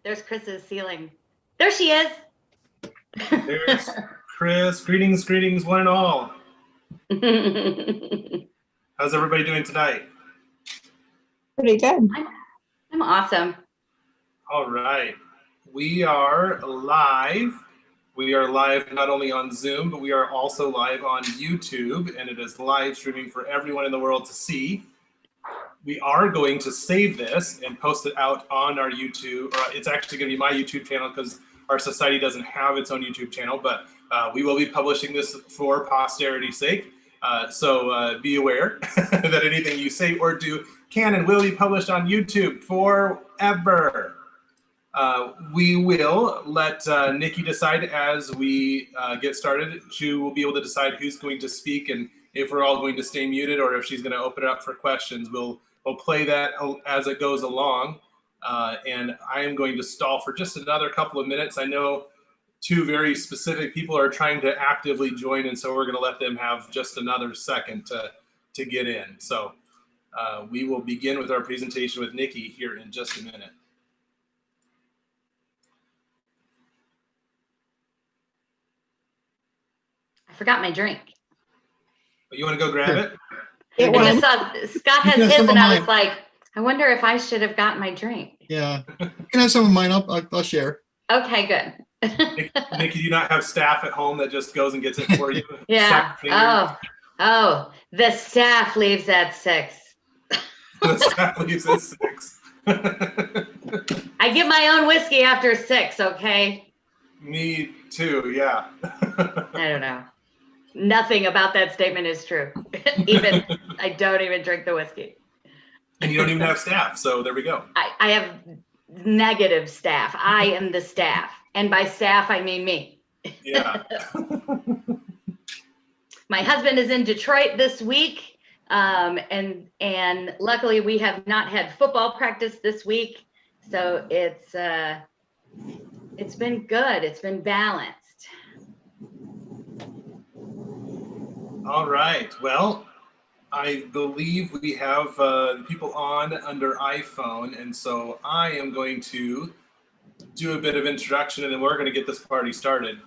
There's Chris's ceiling. There she is. There's Chris. Greetings, greetings, one and all. How's everybody doing tonight? Pretty good. I'm awesome. All right. We are live. We are live not only on Zoom, but we are also live on YouTube, and it is live streaming for everyone in the world to see. We are going to save this and post it out on our YouTube. It's actually going to be my YouTube channel because our society doesn't have its own YouTube channel, but we will be publishing this for posterity's sake. So be aware that anything you say or do can and will be published on YouTube forever. We will let Nikki decide as we get started. She will be able to decide who's going to speak and if we're all going to stay muted or if she's going to open it up for questions. We'll play that as it goes along. And I am going to stall for just another couple of minutes. I know two very specific people are trying to actively join, and so we're going to let them have just another second to get in. So we will begin with our presentation with Nikki here in just a minute. I forgot my drink. You want to go grab it? I just saw Scott has his, and I was like, I wonder if I should have gotten my drink. Yeah, you can have some of mine. I'll share. Okay, good. Nikki, do you not have staff at home that just goes and gets it for you? Yeah. Oh, the staff leaves at 6. The staff leaves at 6. I get my own whiskey after 6, okay? Me too, yeah. I don't know. Nothing about that statement is true. I don't even drink the whiskey. And you don't even have staff, so there we go. I have negative staff. I am the staff. And by staff, I mean me. Yeah. My husband is in Detroit this week. And luckily we have not had football practice this week. So it's been good. It's been balanced. All right. Well, I believe we have people on under iPhone, and so I am going to do a bit of introduction, and then we're going to get this party started.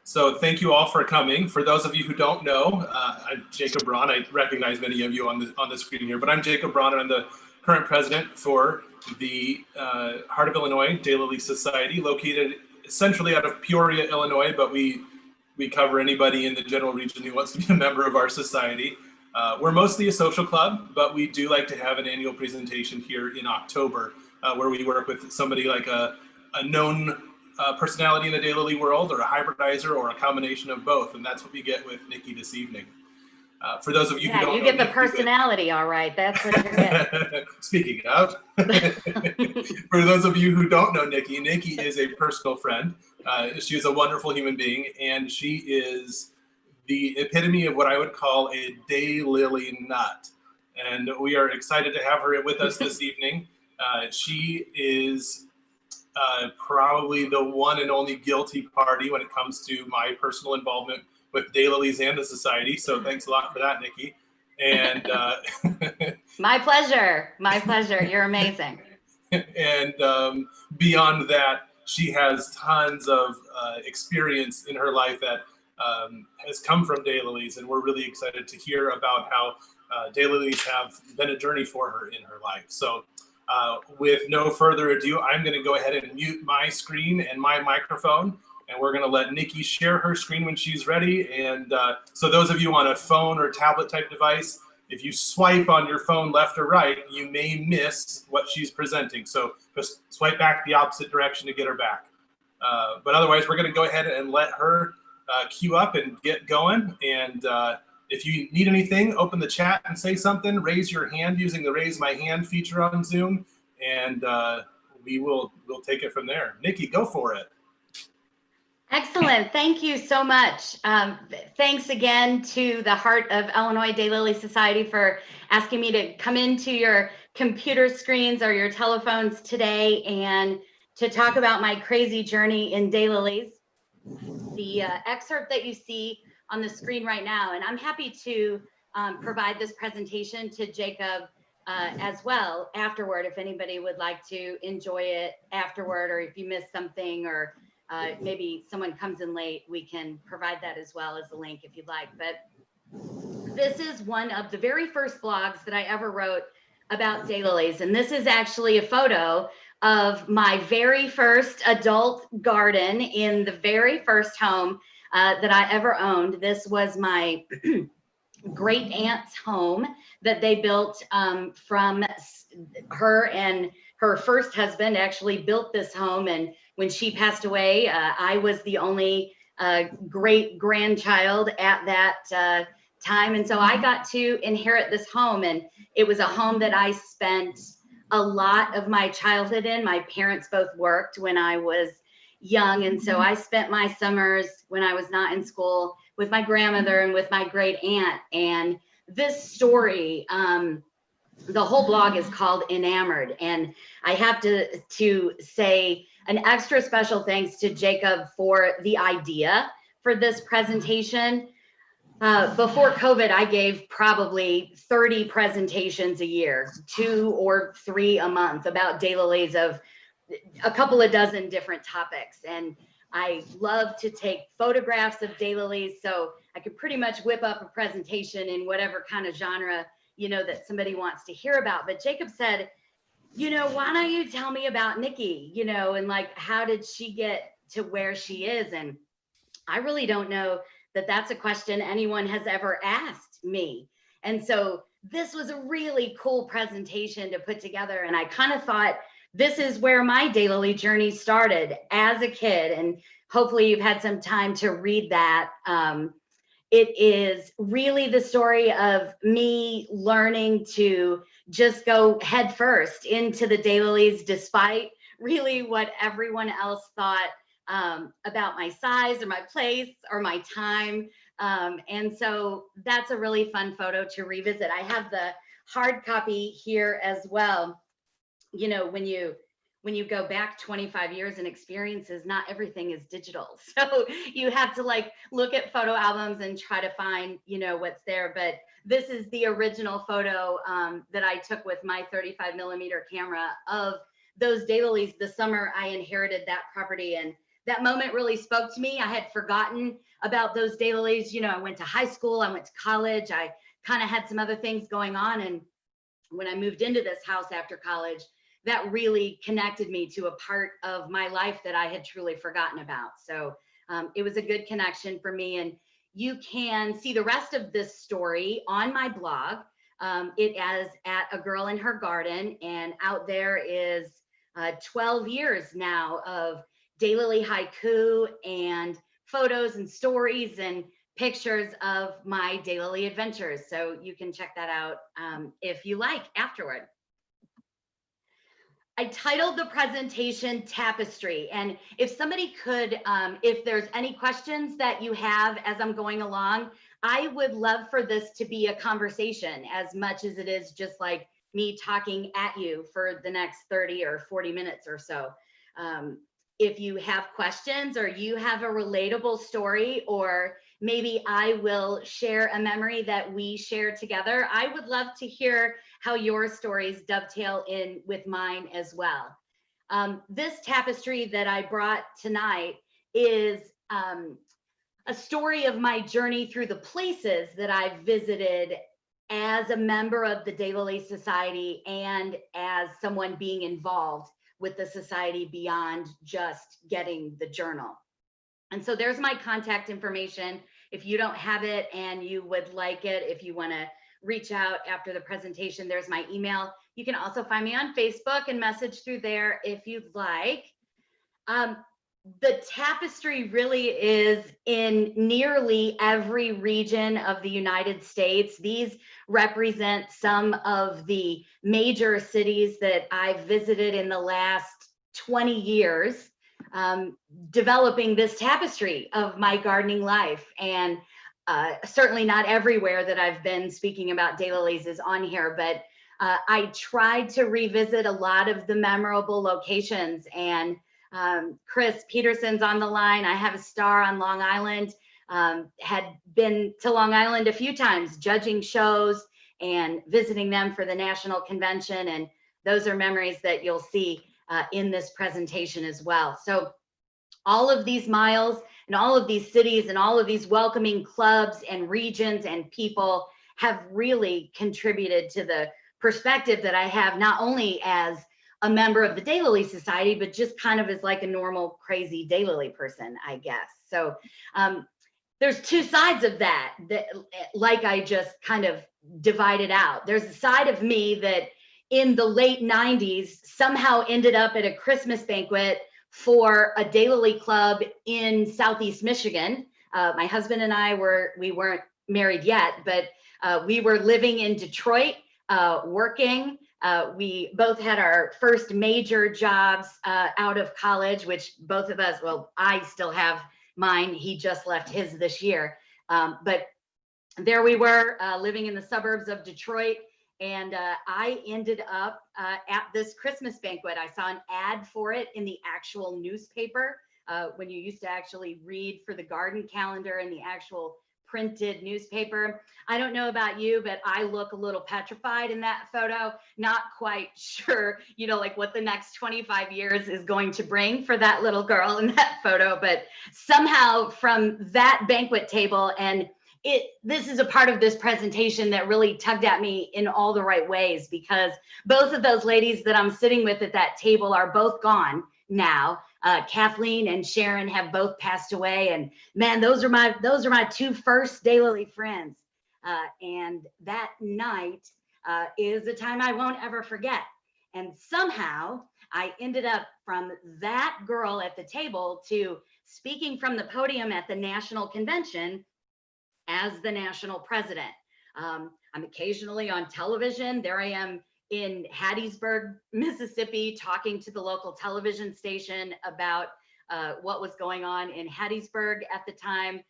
So thank you all for coming. For those of you who don't know, I'm Jacob Braun. I recognize many of you on the screen here, but I'm Jacob Braun, and I'm the current president for the Heart of Illinois Daylily Society, located centrally out of Peoria, Illinois, but we cover anybody in the general region who wants to be a member of our society. We're mostly a social club, but we do like to have an annual presentation here in October where we work with somebody like a known personality in the Daylily world or a hybridizer or a combination of both. And that's what we get with Nikki this evening. For those of you who don't know, you get the personality, all right. That's what you're getting. Speaking of, for those of you who don't know Nikki, Nikki is a personal friend. She is a wonderful human being, and she is the epitome of what I would call a daylily nut. And we are excited to have her with us this evening. She is probably the one and only guilty party when it comes to my personal involvement with Daylilies and the society. So thanks a lot for that, Nikki. And My pleasure. My pleasure. You're amazing. And beyond that, she has tons of experience in her life that has come from Daylilies, and we're really excited to hear about how Daylilies have been a journey for her in her life. So with no further ado, I'm going to go ahead and mute my screen and my microphone, and we're going to let Nikki share her screen when she's ready. And so those of you on a phone or tablet type device, if you swipe on your phone left or right, you may miss what she's presenting. So just swipe back the opposite direction to get her back. But otherwise, we're going to go ahead and let her queue up and get going. And if you need anything, open the chat and say something. Raise your hand using the raise my hand feature on Zoom, and we'll take it from there. Nikki, go for it. Excellent. Thank you so much. Thanks again to the Heart of Illinois Daylily Society for asking me to come into your computer screens or your telephones today and to talk about my crazy journey in Daylilies. The excerpt that you see on the screen right now, and I'm happy to provide this presentation to Jacob as well afterward, if anybody would like to enjoy it afterward, or if you missed something, or maybe someone comes in late, we can provide that as well as a link if you'd like. But this is one of the very first blogs that I ever wrote about daylilies. And this is actually a photo of my very first adult garden in the very first home that I ever owned. This was my great aunt's home that they built from her and her first husband actually built this home. And when she passed away, I was the only great grandchild at that time. And so I got to inherit this home. And it was a home that I spent a lot of my childhood in. My parents both worked when I was young. And so I spent my summers when I was not in school with my grandmother and with my great aunt. And this story, the whole blog is called Enamored. And I have to say an extra special thanks to Jacob for the idea for this presentation. Before COVID, I gave probably 30 presentations a year, 2 or 3 a month about daylilies of a couple of dozen different topics. And I love to take photographs of daylilies, so I could pretty much whip up a presentation in whatever kind of genre, you know, that somebody wants to hear about. But Jacob said, you know, why don't you tell me about Nikki, you know, and like, how did she get to where she is? And I really don't know that that's a question anyone has ever asked me. And so this was a really cool presentation to put together. And I kind of thought, this is where my daylily journey started as a kid. And hopefully you've had some time to read that. It is really the story of me learning to just go head first into the daylilies, despite really what everyone else thought about my size or my place or my time. And so that's a really fun photo to revisit. I have the hard copy here as well. You know, when you go back 25 years in experiences, not everything is digital. So you have to like look at photo albums and try to find, you know, what's there. But this is the original photo that I took with my 35mm camera of those daylilies the summer I inherited that property. And that moment really spoke to me. I had forgotten about those daylilies. You know, I went to high school, I went to college, I kind of had some other things going on. And when I moved into this house after college, that really connected me to a part of my life that I had truly forgotten about. So it was a good connection for me. And you can see the rest of this story on my blog. It is at A Girl in Her Garden, and out there is 12 years now of daylily haiku and photos and stories and pictures of my daylily adventures. So you can check that out if you like afterward. I titled the presentation Tapestry, and if somebody could, if there's any questions that you have as I'm going along, I would love for this to be a conversation as much as it is just like me talking at you for the next 30 or 40 minutes or so. If you have questions or you have a relatable story, or maybe I will share a memory that we share together, I would love to hear how your stories dovetail in with mine as well. This tapestry that I brought tonight is a story of my journey through the places that I've visited as a member of the Daylily Society and as someone being involved with the society beyond just getting the journal. And so there's my contact information. If you don't have it and you would like it, if you want to reach out after the presentation, there's my email. You can also find me on Facebook and message through there if you'd like. The tapestry really is in nearly every region of the United States. These represent some of the major cities that I've visited in the last 20 years, developing this tapestry of my gardening life. And certainly not everywhere that I've been speaking about daylilies is on here, but I tried to revisit a lot of the memorable locations. And Chris Peterson's on the line. I have a star on Long Island, had been to Long Island a few times judging shows and visiting them for the national convention. And those are memories that you'll see in this presentation as well. So all of these miles and all of these cities and all of these welcoming clubs and regions and people have really contributed to the perspective that I have, not only as a member of the Daylily Society, but just kind of as like a normal, crazy Daylily person, I guess. So there's two sides of that, like I just kind of divided out. There's a side of me that in the late 90s somehow ended up at a Christmas banquet for a Daylily club in Southeast Michigan. My husband and I we weren't married yet, but we were living in Detroit, working. We both had our first major jobs out of college, which both of us, well, I still have mine. He just left his this year. But there we were living in the suburbs of Detroit. And I ended up at this Christmas banquet. I saw an ad for it in the actual newspaper when you used to actually read for the garden calendar in the actual printed newspaper. I don't know about you, but I look a little petrified in that photo, not quite sure, you know, like what the next 25 years is going to bring for that little girl in that photo. But somehow from that banquet table, and this is a part of this presentation that really tugged at me in all the right ways, because both of those ladies that I'm sitting with at that table are both gone now. Kathleen and Sharon have both passed away, and man, those are my two first Daylily friends. And that night is a time I won't ever forget. And somehow I ended up from that girl at the table to speaking from the podium at the national convention as the national president. I'm occasionally on television. There I am in Hattiesburg, Mississippi, talking to the local television station about what was going on in Hattiesburg at the time.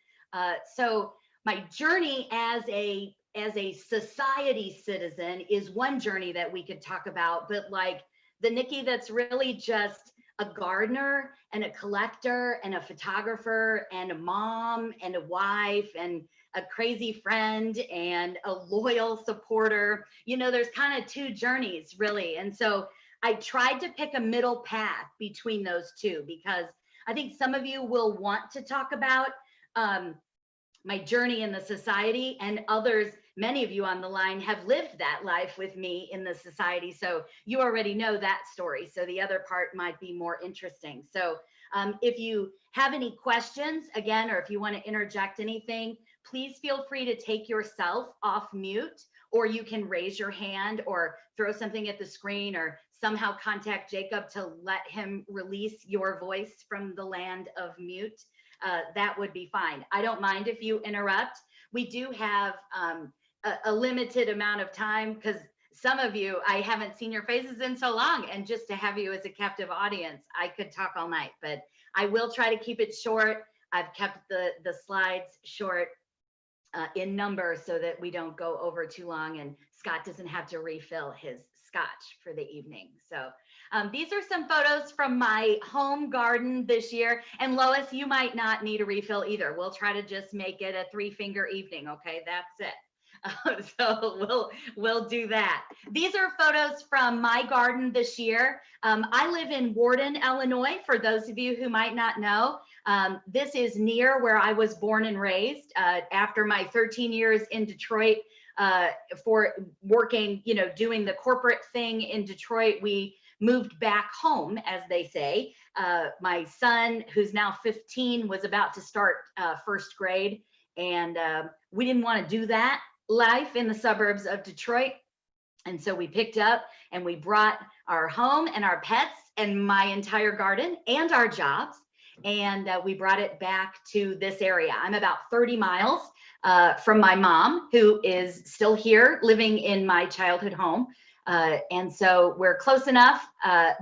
So my journey as a society citizen is one journey that we could talk about, but like the Nikki that's really just a gardener and a collector and a photographer and a mom and a wife and a crazy friend and a loyal supporter. You know, there's kind of two journeys really. And so I tried to pick a middle path between those two, because I think some of you will want to talk about my journey in the society, and others, many of you on the line have lived that life with me in the society. So you already know that story. So the other part might be more interesting. So if you have any questions, again, or if you want to interject anything, please feel free to take yourself off mute, or you can raise your hand or throw something at the screen, or somehow contact Jacob to let him release your voice from the land of mute. That would be fine. I don't mind if you interrupt. We do have a limited amount of time, because some of you, I haven't seen your faces in so long, and just to have you as a captive audience, I could talk all night, but I will try to keep it short. I've kept the slides short in number so that we don't go over too long, and Scott doesn't have to refill his scotch for the evening. So these are some photos from my home garden this year. And Lois, you might not need a refill either. We'll try to just make it a 3-finger evening. Okay, that's it. So we'll do that. These are photos from my garden this year. I live in Warden, Illinois, for those of you who might not know. This is near where I was born and raised. After my 13 years in Detroit, for working, you know, doing the corporate thing in Detroit, we moved back home, as they say. My son, who's now 15, was about to start first grade, and we didn't want to do that life in the suburbs of Detroit. And so we picked up and we brought our home and our pets and my entire garden and our jobs, and we brought it back to this area. I'm about 30 miles from my mom, who is still here living in my childhood home. And so we're close enough,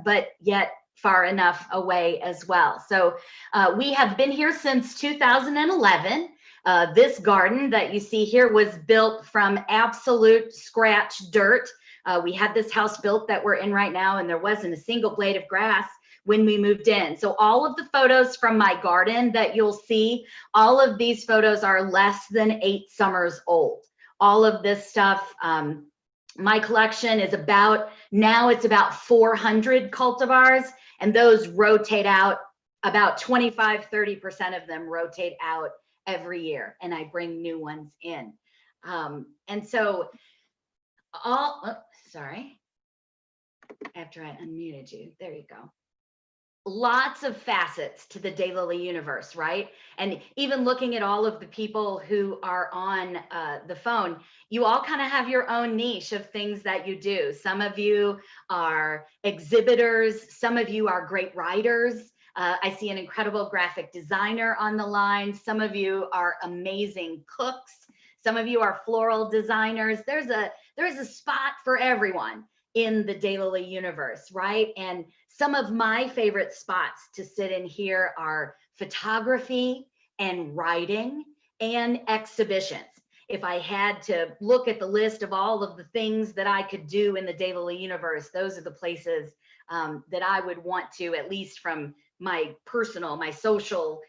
but yet far enough away as well. So we have been here since 2011. This garden that you see here was built from absolute scratch dirt. We had this house built that we're in right now, and there wasn't a single blade of grass when we moved in. So all of the photos from my garden that you'll see, all of these photos are less than 8 summers old. all of this stuff. My collection is now it's about 400 cultivars, and those rotate out about 25–30% of them rotate out every year, and I bring new ones in. And so sorry, after I unmuted you, there you go. Lots of facets to the Dayliliy universe, right? And even looking at all of the people who are on the phone, you all kind of have your own niche of things that you do. Some of you are exhibitors, some of you are great writers. I see an incredible graphic designer on the line. Some of you are amazing cooks. Some of you are floral designers. There's a spot for everyone in the Dayliliy universe, right? And some of my favorite spots to sit in here are photography and writing and exhibitions. If I had to look at the list of all of the things that I could do in the Dayliliy universe, those are the places that I would want to, at least from my personal, my social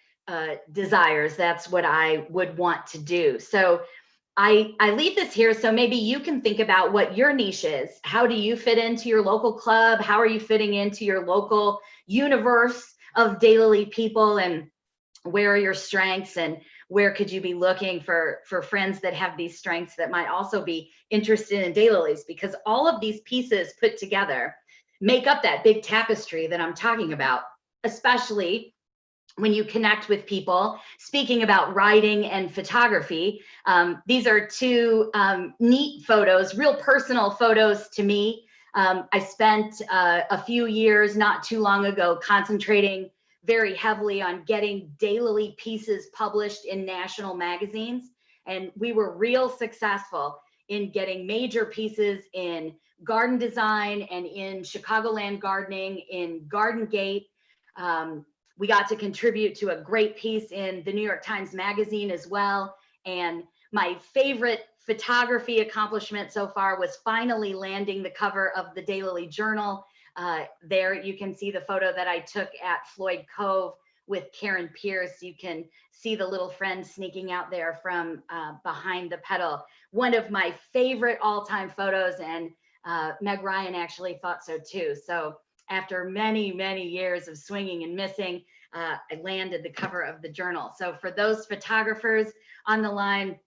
desires, that's what I would want to do. So I leave this here so maybe you can think about what your niche is. How do you fit into your local club? How are you fitting into your local universe of Dayliliy people, and where are your strengths, and where could you be looking for friends that have these strengths that might also be interested in Daylilies? Because all of these pieces put together make up that big tapestry that I'm talking about, especially when you connect with people. Speaking about writing and photography, these are two neat photos, real personal photos to me. I spent a few years not too long ago concentrating very heavily on getting Dayliliy pieces published in national magazines. And we were real successful in getting major pieces in garden design and in Chicagoland gardening, in Garden Gate. We got to contribute to a great piece in the New York Times Magazine as well. And my favorite photography accomplishment so far was finally landing the cover of the Dayliliy Journal. There you can see the photo that I took at Floyd Cove with Karen Pierce. You can see the little friend sneaking out there from behind the pedal. One of my favorite all-time photos, and Meg Ryan actually thought so too. So after many, many years of swinging and missing, I landed the cover of the journal. So for those photographers on the line,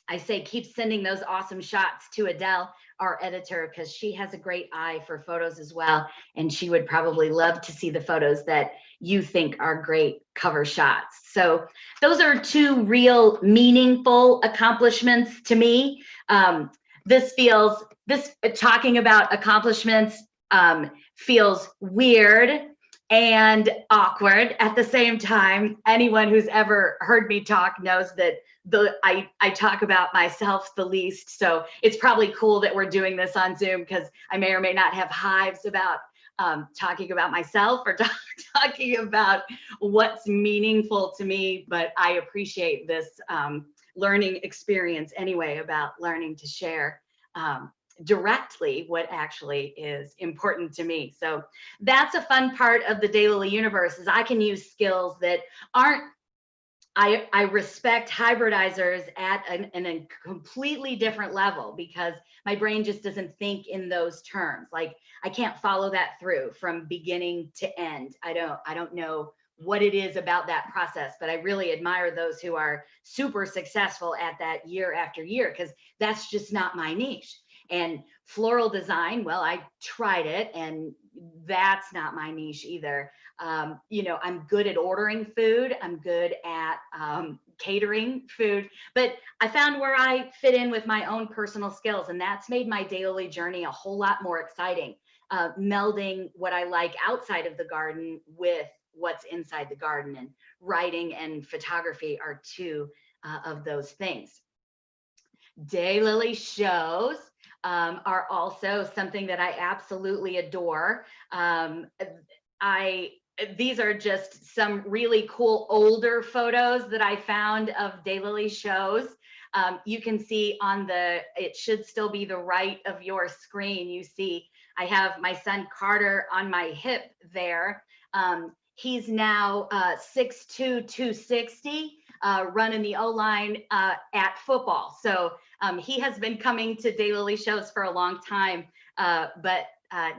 I say keep sending those awesome shots to Adele, our editor, because she has a great eye for photos as well. And she would probably love to see the photos that you think are great cover shots. So those are two real meaningful accomplishments to me. Talking about accomplishments feels weird and awkward at the same time. Anyone who's ever heard me talk knows that I talk about myself the least. So it's probably cool that we're doing this on Zoom, because I may or may not have hives about talking about myself or talking about what's meaningful to me, but I appreciate this learning experience anyway, about learning to share directly what actually is important to me. So that's a fun part of the Dayliliy universe, is I can use skills that aren't, I respect hybridizers at a completely different level, because my brain just doesn't think in those terms. Like I can't follow that through from beginning to end. I don't know what it is about that process, but I really admire those who are super successful at that year after year, because that's just not my niche. And floral design, well, I tried it, and that's not my niche either. You know, I'm good at ordering food. I'm good at catering food, but I found where I fit in with my own personal skills, and that's made my Dayliliy journey a whole lot more exciting. Melding what I like outside of the garden with what's inside the garden, and writing and photography are two of those things. Daylily shows are also something that I absolutely adore. These are just some really cool older photos that I found of Daylily shows. You can see on it should still be the right of your screen. You see, I have my son Carter on my hip there. He's now 6'2", 260. running the O-line at football. So he has been coming to Daylily Shows for a long time, but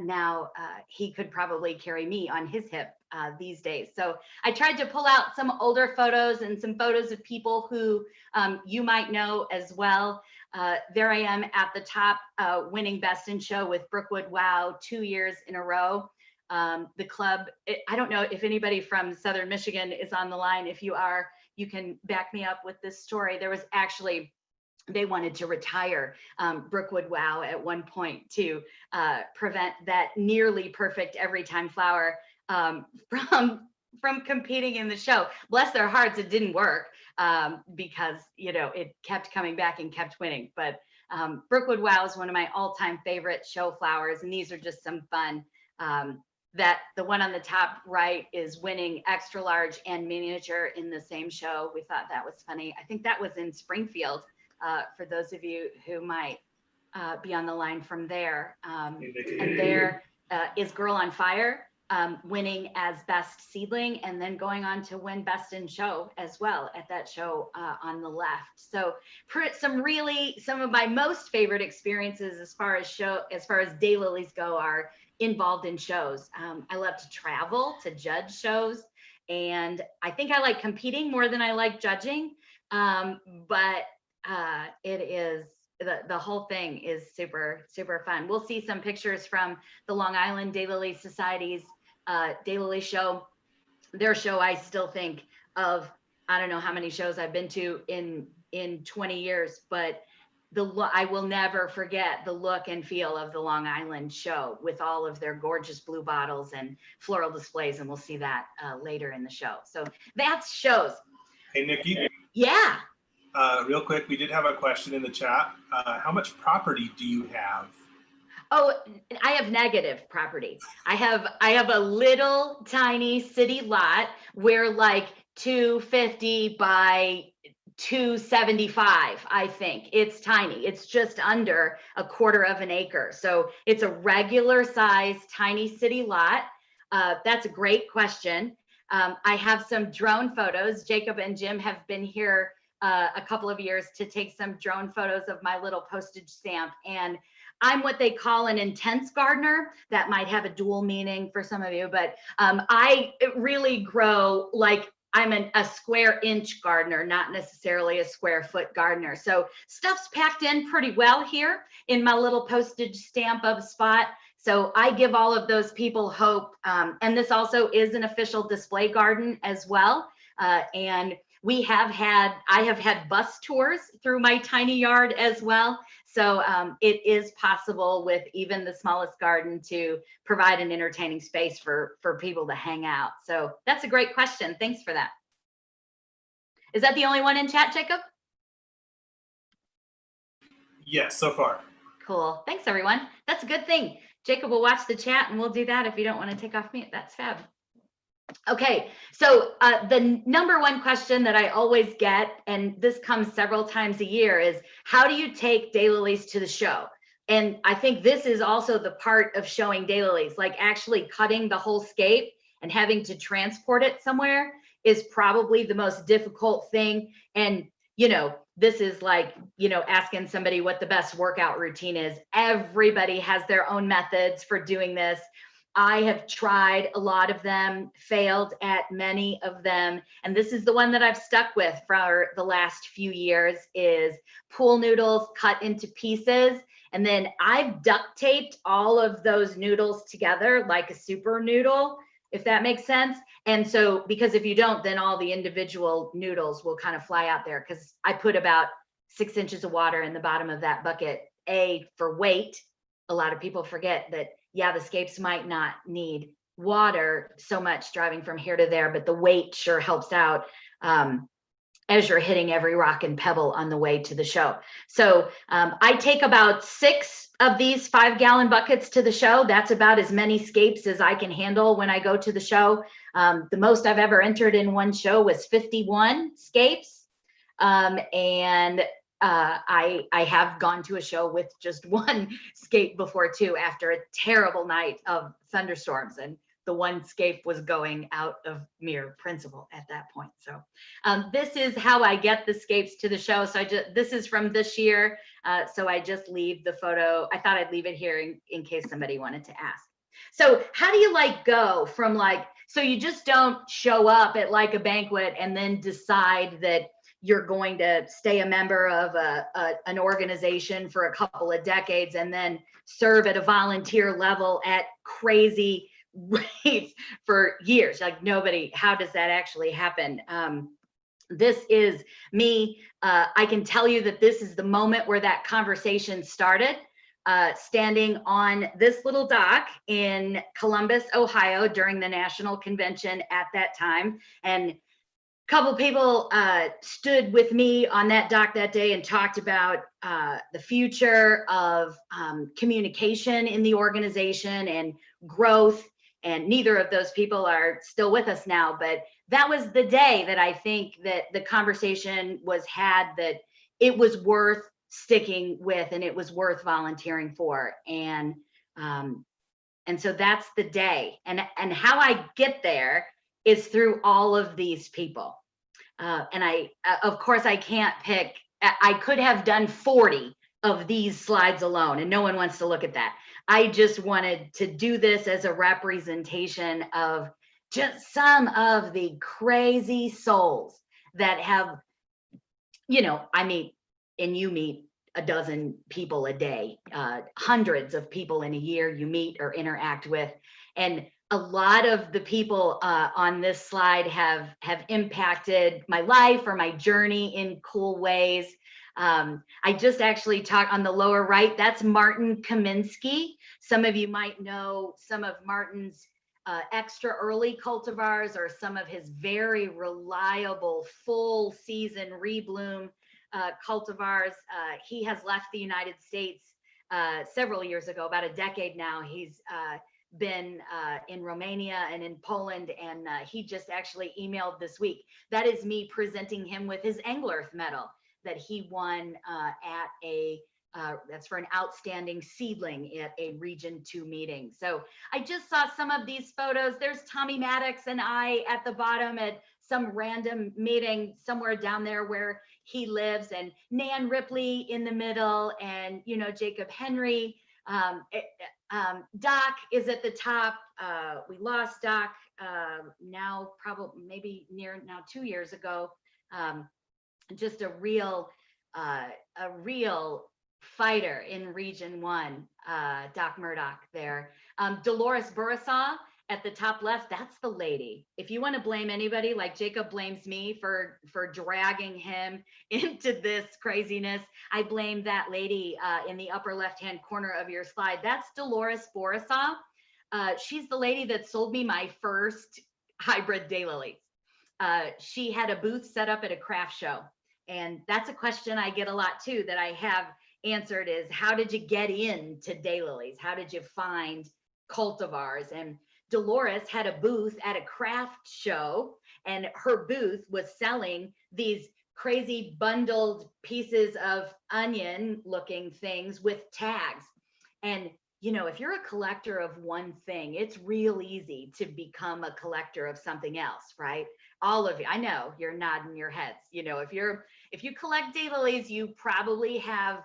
now he could probably carry me on his hip these days. So I tried to pull out some older photos and some photos of people who you might know as well. There I am at the top, winning Best in Show with Brookwood Wow 2 years in a row. The club, I don't know if anybody from Southern Michigan is on the line. If you are, you can back me up with this story. There was actually, they wanted to retire Brookwood Wow at one point to prevent that nearly perfect every time flower from competing in the show. Bless their hearts, it didn't work because, you know, it kept coming back and kept winning. But Brookwood Wow is one of my all-time favorite show flowers, and these are just some fun. That the one on the top right is winning extra large and miniature in the same show. We thought that was funny. I think that was in Springfield, for those of you who might be on the line from there. And there is Girl on Fire, winning as best seedling and then going on to win best in show as well at that show on the left. So some of my most favorite experiences as far as daylilies go are involved in shows. I love to travel to judge shows, and I think I like competing more than I like judging, but it is the whole thing is super fun. We'll see some pictures from the Long Island Daylily Society's Daylily show. Their show, I still think of, I don't know how many shows I've been to in 20 years, but I will never forget the look and feel of the Long Island show with all of their gorgeous blue bottles and floral displays, and we'll see that later in the show. So that's shows. Hey, Nikki. Yeah. Real quick, we did have a question in the chat. How much property do you have? Oh, I have negative property. I have a little tiny city lot where like 250 by 275, I think. It's tiny. It's just under a quarter of an acre. So it's a regular size tiny city lot. That's a great question. I have some drone photos. Jacob and Jim have been here a couple of years to take some drone photos of my little postage stamp. And I'm what they call an intense gardener. That might have a dual meaning for some of you, but I really grow like I'm a square inch gardener, not necessarily a square foot gardener. So stuff's packed in pretty well here in my little postage stamp of spot. So I give all of those people hope. And this also is an official display garden as well. And I have had bus tours through my tiny yard as well. So it is possible with even the smallest garden to provide an entertaining space for people to hang out. So that's a great question. Thanks for that. Is that the only one in chat, Jacob? Yes, so far. Cool. Thanks, everyone. That's a good thing. Jacob will watch the chat and we'll do that if you don't want to take off mute. That's fab. Okay, so the number one question that I always get, and this comes several times a year, is how do you take daylilies to the show? And I think this is also the part of showing daylilies, like actually cutting the whole scape and having to transport it somewhere is probably the most difficult thing. And, you know, this is like, you know, asking somebody what the best workout routine is. Everybody has their own methods for doing this. I have tried a lot of them, failed at many of them. And this is the one that I've stuck with for the last few years is pool noodles cut into pieces. And then I've duct taped all of those noodles together like a super noodle, if that makes sense. And so, because if you don't, then all the individual noodles will kind of fly out there, because I put about 6 inches of water in the bottom of that bucket, for weight. A lot of people forget that, yeah, the scapes might not need water so much driving from here to there, but the weight sure helps out as you're hitting every rock and pebble on the way to the show. So I take about 6 of these 5-gallon buckets to the show. That's about as many scapes as I can handle when I go to the show. The most I've ever entered in one show was 51 scapes. I have gone to a show with just 1 scape before too, after a terrible night of thunderstorms. And the one scape was going out of mere principle at that point. So this is how I get the scapes to the show. So this is from this year. So I just leave the photo. I thought I'd leave it here in case somebody wanted to ask. So how do you like go from like, so you just don't show up at like a banquet and then decide that you're going to stay a member of an organization for a couple of decades and then serve at a volunteer level at crazy rates for years. Like nobody, how does that actually happen? This is me. I can tell you that this is the moment where that conversation started. Standing on this little dock in Columbus, Ohio during the national convention at that time. And a couple people stood with me on that dock that day and talked about the future of communication in the organization and growth. And neither of those people are still with us now, but that was the day that I think that the conversation was had, that it was worth sticking with and it was worth volunteering for. And so that's the day. And how I get there is through all of these people. And of course I can't pick, I could have done 40 of these slides alone and no one wants to look at that. I just wanted to do this as a representation of just some of the crazy souls that have, I meet, and you meet a dozen people a day, hundreds of people in a year you meet or interact with. And a lot of the people on this slide have impacted my life or my journey in cool ways. I just actually talked on the lower right, that's Martin Kaminsky. Some of you might know some of Martin's extra early cultivars or some of his very reliable full season rebloom cultivars. He has left the United States several years ago, about a decade now. He's been in Romania and in Poland, and he just actually emailed this week. That is me presenting him with his Anglerth medal that he won at that's for an outstanding seedling at a Region 2 meeting. So I just saw some of these photos. There's Tommy Maddox and I at the bottom at some random meeting somewhere down there where he lives, and Nan Ripley in the middle, and Jacob Henry. Doc is at the top. We lost Doc now, probably maybe near now 2 years ago. Just a real fighter in Region 1, Doc Murdoch there. Dolores Burrisaw at the top left, that's the lady. If you want to blame anybody, like Jacob blames me for dragging him into this craziness, I blame that lady in the upper left-hand corner of your slide. That's Dolores Burrisaw. She's the lady that sold me my first hybrid daylilies. She had a booth set up at a craft show. And that's a question I get a lot too, that I have answered, is how did you get into daylilies? How did you find cultivars? And Dolores had a booth at a craft show, and her booth was selling these crazy bundled pieces of onion looking things with tags. And if you're a collector of one thing, it's real easy to become a collector of something else, right? All of you, I know you're nodding your heads. If you collect daylilies, you probably have,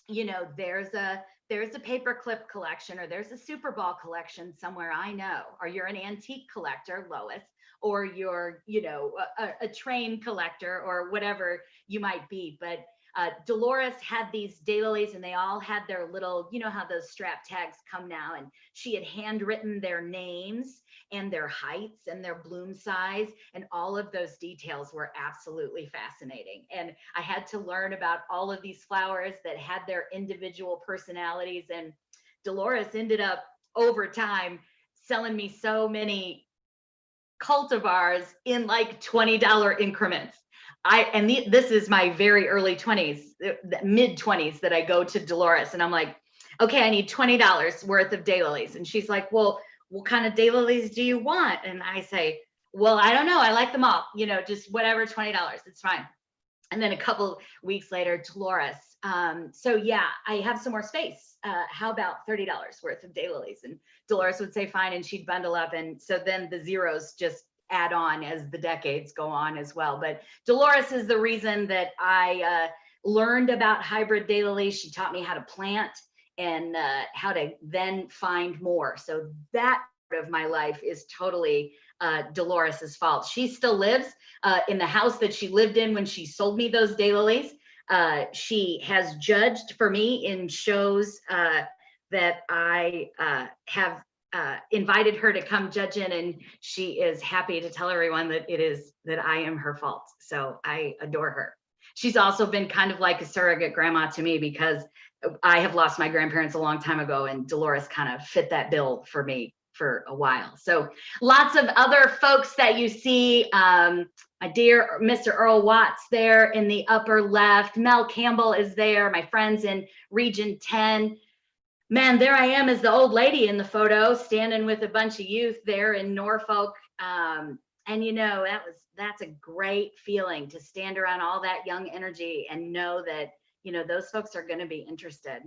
there's a paperclip collection, or there's a Super Ball collection somewhere, I know, or you're an antique collector, Lois, or you're, a train collector, or whatever you might be. But Dolores had these daylilies, and they all had their little, how those strap tags come now, and she had handwritten their names and their heights and their bloom size, and all of those details were absolutely fascinating. And I had to learn about all of these flowers that had their individual personalities, and Dolores ended up over time selling me so many cultivars in like $20 increments. This is my very early 20s, mid 20s, that I go to Dolores and I'm like, okay, I need $20 worth of daylilies. And she's like, well, what kind of daylilies do you want? And I say, well, I don't know. I like them all, just whatever, $20, it's fine. And then a couple weeks later, Dolores. So yeah, I have some more space. How about $30 worth of daylilies? And Dolores would say fine, and she'd bundle up. And so then the zeros just add on as the decades go on as well. But Dolores is the reason that I learned about hybrid daylilies. She taught me how to plant and how to then find more. So that part of my life is totally Dolores's fault. She still lives in the house that she lived in when she sold me those daylilies. She has judged for me in shows that I have invited her to come judge in, and she is happy to tell everyone that I am her fault. So I adore her. She's also been kind of like a surrogate grandma to me, because I have lost my grandparents a long time ago, and Dolores kind of fit that bill for me for a while. So lots of other folks that you see, my dear Mr. Earl Watts there in the upper left, Mel Campbell is there, my friends in Region 10. Man, there I am as the old lady in the photo, standing with a bunch of youth there in Norfolk. And you know, that's a great feeling to stand around all that young energy and know that, you know, those folks are going to be interested.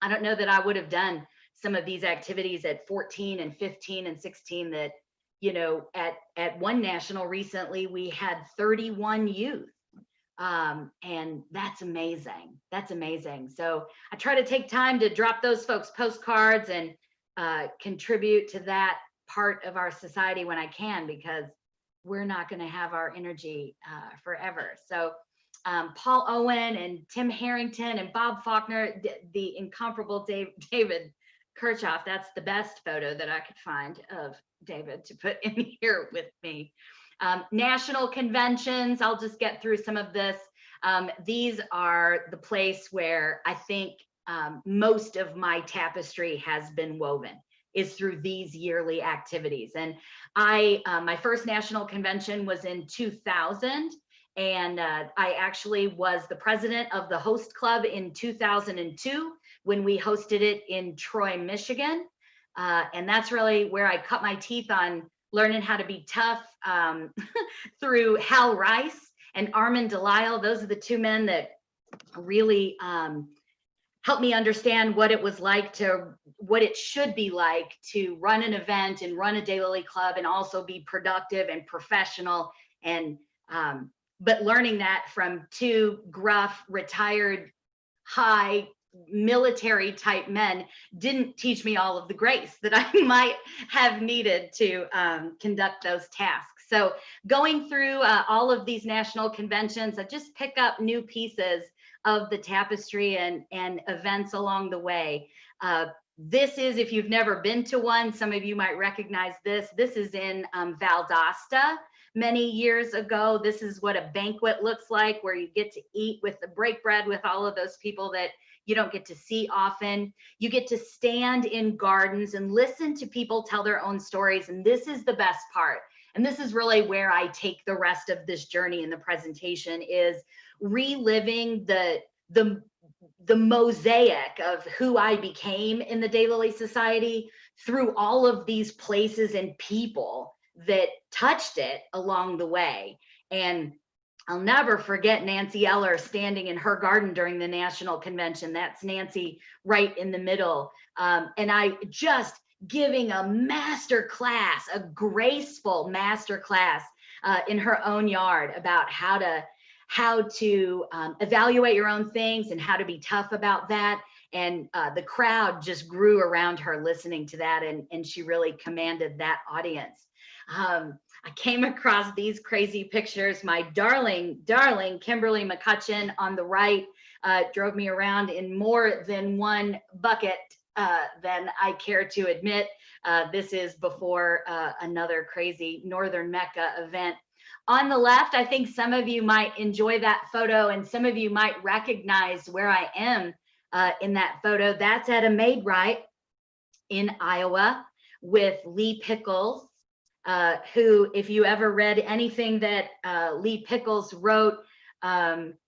I don't know that I would have done some of these activities at 14 and 15 and 16 that, you know, at one national recently, we had 31 youth. And that's amazing. That's amazing. So I try to take time to drop those folks postcards and contribute to that part of our society when I can, because we're not going to have our energy forever. So Paul Owen and Tim Harrington and Bob Faulkner, the incomparable David Kirchhoff. That's the best photo that I could find of David to put in here with me. National conventions, I'll just get through some of this. These are the place where I think most of my tapestry has been woven, is through these yearly activities. And my first national convention was in 2000. And I actually was the president of the host club in 2002 when we hosted it in Troy, Michigan. And that's really where I cut my teeth on learning how to be tough through Hal Rice and Armin Delisle. Those are the two men that really helped me understand what it should be like to run an event and run a Daylily club and also be productive and professional. And but learning that from two gruff, retired, high military type men didn't teach me all of the grace that I might have needed to conduct those tasks. So going through all of these national conventions, I just pick up new pieces of the tapestry and events along the way. This is, if you've never been to one, some of you might recognize this. This is in Valdosta many years ago. This is what a banquet looks like, where you get to eat with the break bread with all of those people that you don't get to see often. You get to stand in gardens and listen to people tell their own stories. And this is the best part. And this is really where I take the rest of this journey in the presentation, is reliving the mosaic of who I became in the Daylily Society through all of these places and people that touched it along the way. And I'll never forget Nancy Eller standing in her garden during the national convention. That's Nancy right in the middle. And I just giving a master class, a graceful master class in her own yard about how to evaluate your own things and how to be tough about that. And the crowd just grew around her listening to that, and she really commanded that audience. I came across these crazy pictures. My darling Kimberly McCutcheon on the right drove me around in more than one bucket than I care to admit. This is before another crazy Northern Mecca event. On the left, I think some of you might enjoy that photo, and some of you might recognize where I am in that photo. That's at a Made Right in Iowa with Lee Pickles, who, if you ever read anything that Lee Pickles wrote,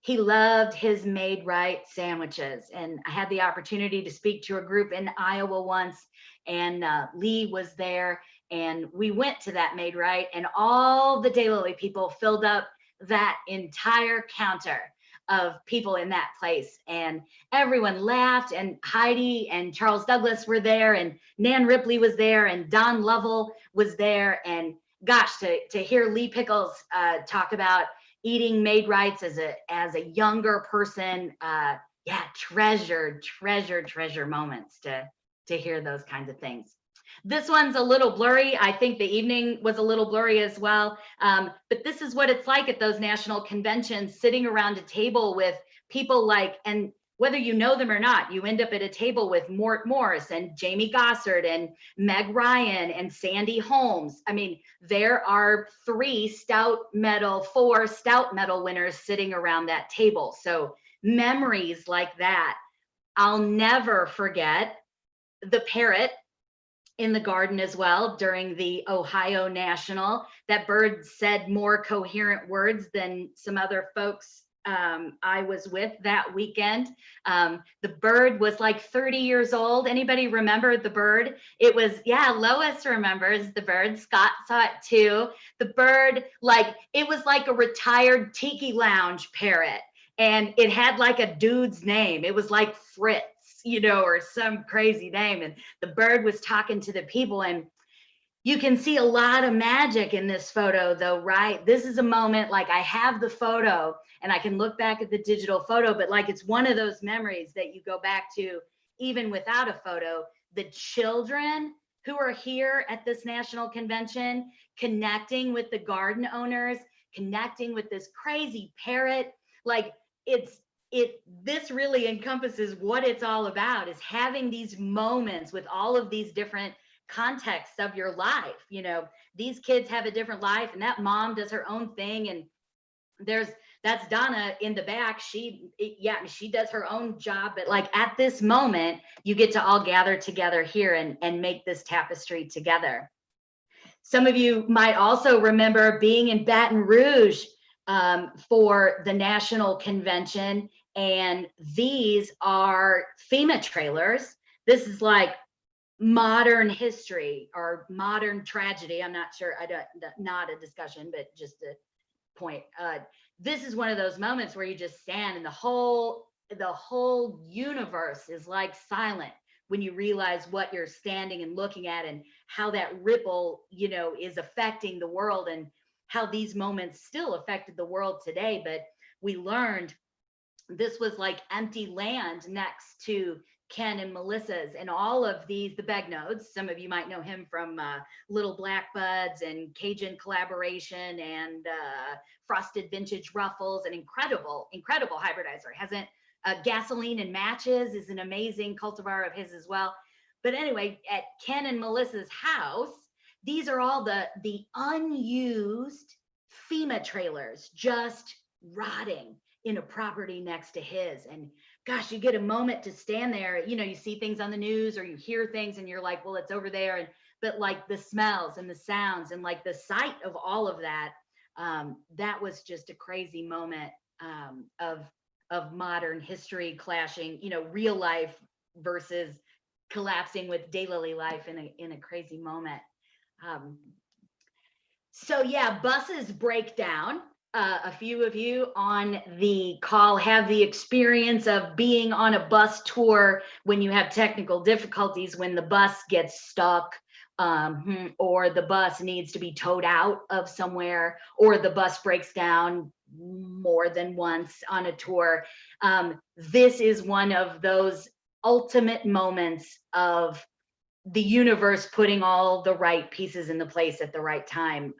he loved his Made Right sandwiches. And I had the opportunity to speak to a group in Iowa once, and Lee was there, and we went to that Made Right, and all the Daylily people filled up that entire counter of people in that place, and everyone laughed, and Heidi and Charles Douglas were there, and Nan Ripley was there, and Don Lovell was there. And gosh, to hear Lee Pickles talk about eating maid rights as a younger person, yeah, treasure moments to hear those kinds of things. This one's a little blurry. I think the evening was a little blurry as well. But this is what it's like at those national conventions, sitting around a table with people like, and whether you know them or not, you end up at a table with Mort Morse and Jamie Gossard and Meg Ryan and Sandy Holmes. I mean, there are 4 stout medal winners sitting around that table. So memories like that. I'll never forget the parrot in the garden as well during the Ohio National. That bird said more coherent words than some other folks I was with that weekend. The bird was like 30 years old. Anybody remember the bird? It was, yeah, Lois remembers the bird. Scott saw it too. The bird, like, it was like a retired tiki lounge parrot, and it had like a dude's name. It was like Fritz, you know, or some crazy name. And the bird was talking to the people, and you can see a lot of magic in this photo though, right? This is a moment, like, I have the photo and I can look back at the digital photo, but like, it's one of those memories that you go back to even without a photo. The children who are here at this national convention, connecting with the garden owners, connecting with this crazy parrot, like, this really encompasses what it's all about, is having these moments with all of these different contexts of your life. You know, these kids have a different life, and that mom does her own thing, and that's Donna in the back. She does her own job, but like, at this moment, you get to all gather together here and make this tapestry together. Some of you might also remember being in Baton Rouge for the national convention, and these are FEMA trailers. This is like modern history or modern tragedy. I'm not sure, not a discussion, but just a point. This is one of those moments where you just stand, and the whole universe is like silent when you realize what you're standing and looking at, and how that ripple, you know, is affecting the world, and how these moments still affected the world today. But we learned this was like empty land next to Ken and Melissa's, and all of these, the Begnodes. Some of you might know him from Little Black Buds and Cajun Collaboration and Frosted Vintage Ruffles, an incredible hybridizer. Hasn't Gasoline and Matches is an amazing cultivar of his as well. But anyway, at Ken and Melissa's house, these are all the unused FEMA trailers just rotting in a property next to his. And gosh, you get a moment to stand there. You know, you see things on the news or you hear things and you're like, well, it's over there. But like the smells and the sounds and like the sight of all of that, that was just a crazy moment of modern history clashing, you know, real life versus collapsing with daylily life in a crazy moment. So yeah, buses break down. A few of you on the call have the experience of being on a bus tour when you have technical difficulties, when the bus gets stuck, or the bus needs to be towed out of somewhere, or the bus breaks down more than once on a tour. This is one of those ultimate moments of the universe putting all the right pieces in the place at the right time.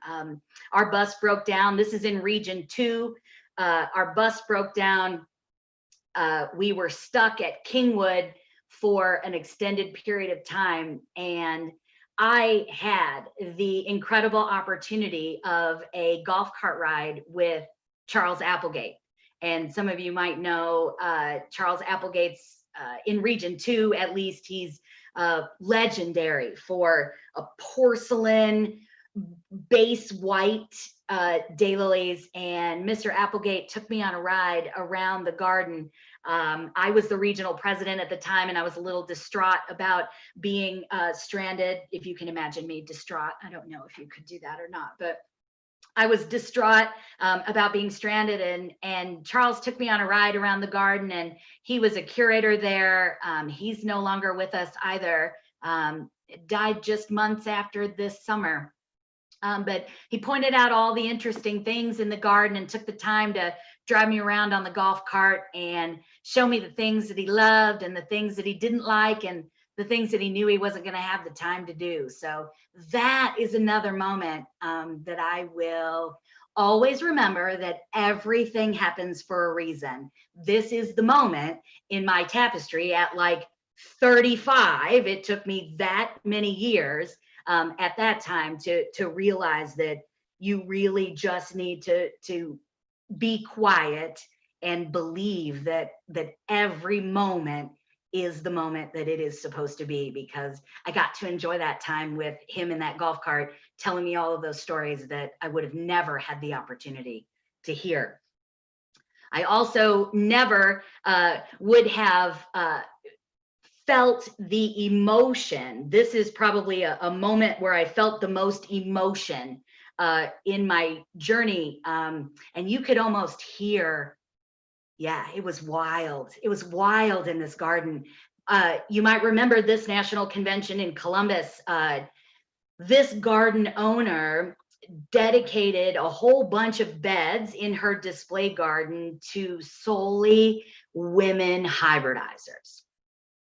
Our bus broke down. This is in Region 2. Our bus broke down. We were stuck at Kingwood for an extended period of time, and I had the incredible opportunity of a golf cart ride with Charles Applegate. And some of you might know Charles Applegate's in Region 2, at least, he's legendary for a porcelain base white daylilies. And Mr. Applegate took me on a ride around the garden. I was the regional president at the time, and I was a little distraught about being stranded. If you can imagine me distraught, I don't know if you could do that or not, but I was distraught about being stranded, and Charles took me on a ride around the garden, and he was a curator there. He's no longer with us either. Died just months after this summer. But he pointed out all the interesting things in the garden and took the time to drive me around on the golf cart and show me the things that he loved and the things that he didn't like and the things that he knew he wasn't going to have the time to do. So that is another moment that I will always remember, that everything happens for a reason. This is the moment in my tapestry at like 35. It took me that many years at that time to realize that you really just need to be quiet and believe that every moment is the moment that it is supposed to be, because I got to enjoy that time with him in that golf cart, telling me all of those stories that I would have never had the opportunity to hear. I also never would have felt the emotion. This is probably a moment where I felt the most emotion in my journey. And you could almost hear, yeah, it was wild. It was wild in this garden. You might remember this national convention in Columbus. This garden owner dedicated a whole bunch of beds in her display garden to solely women hybridizers.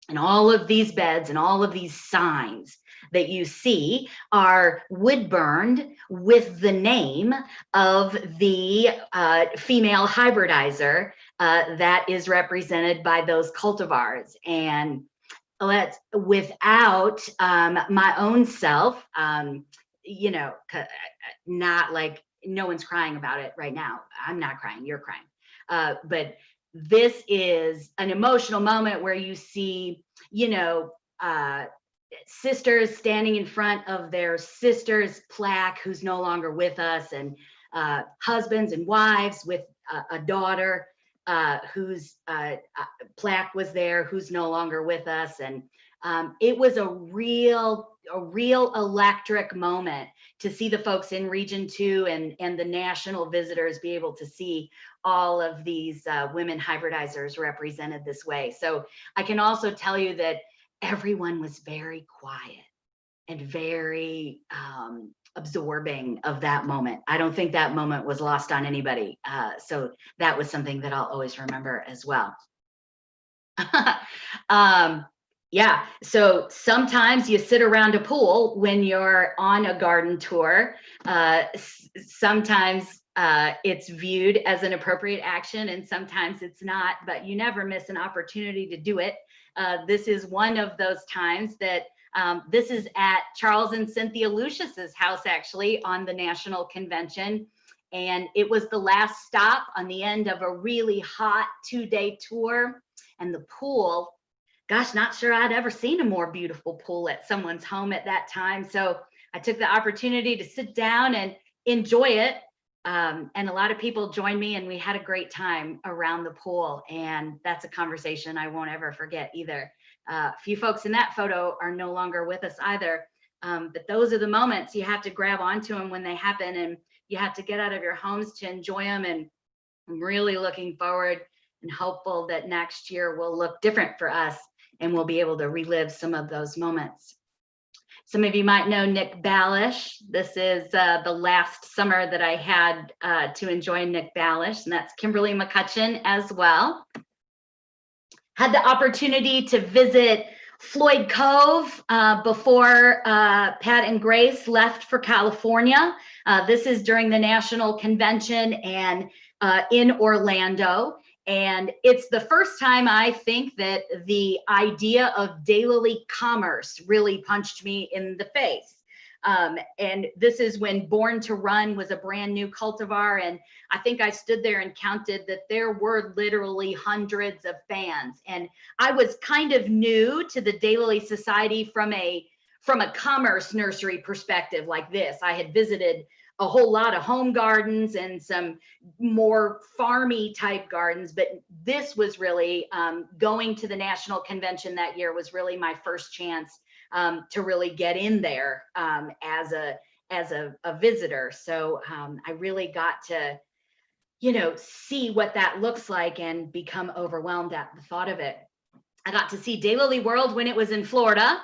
And all of these beds and all of these signs that you see are wood burned with the name of the female hybridizer that is represented by those cultivars. And without my own self, you know, not like, no one's crying about it right now. I'm not crying, you're crying. But this is an emotional moment where you see, you know, sisters standing in front of their sister's plaque who's no longer with us, and husbands and wives with a daughter whose plaque was there, who's no longer with us. And it was a real electric moment to see the folks in Region 2 and the national visitors be able to see all of these women hybridizers represented this way. So I can also tell you that everyone was very quiet and very absorbing of that moment. I don't think that moment was lost on anybody. So that was something that I'll always remember as well. Yeah, so sometimes you sit around a pool when you're on a garden tour. Sometimes it's viewed as an appropriate action and sometimes it's not, but you never miss an opportunity to do it. This is one of those times that this is at Charles and Cynthia Lucius's house, actually, on the national convention. And it was the last stop on the end of a really hot 2-day tour. And the pool, gosh, not sure I'd ever seen a more beautiful pool at someone's home at that time. So I took the opportunity to sit down and enjoy it. And a lot of people joined me and we had a great time around the pool. And that's a conversation I won't ever forget either. A few folks in that photo are no longer with us either. But those are the moments you have to grab onto them when they happen, and you have to get out of your homes to enjoy them. And I'm really looking forward and hopeful that next year will look different for us and we'll be able to relive some of those moments. Some of you might know Nick Ballish. This is the last summer that I had to enjoy Nick Ballish, and that's Kimberly McCutcheon as well. Had the opportunity to visit Floyd Cove before Pat and Grace left for California. This is during the national convention and in Orlando. And it's the first time I think that the idea of daylily commerce really punched me in the face. And this is when Born to Run was a brand new cultivar. And I think I stood there and counted that there were literally hundreds of fans. And I was kind of new to the Daylily Society from a commerce nursery perspective like this. I had visited a whole lot of home gardens and some more farmy type gardens, but this was really going to the national convention that year was really my first chance to really get in there as as a visitor. So I really got to, see what that looks like and become overwhelmed at the thought of it. I got to see Daylily World when it was in Florida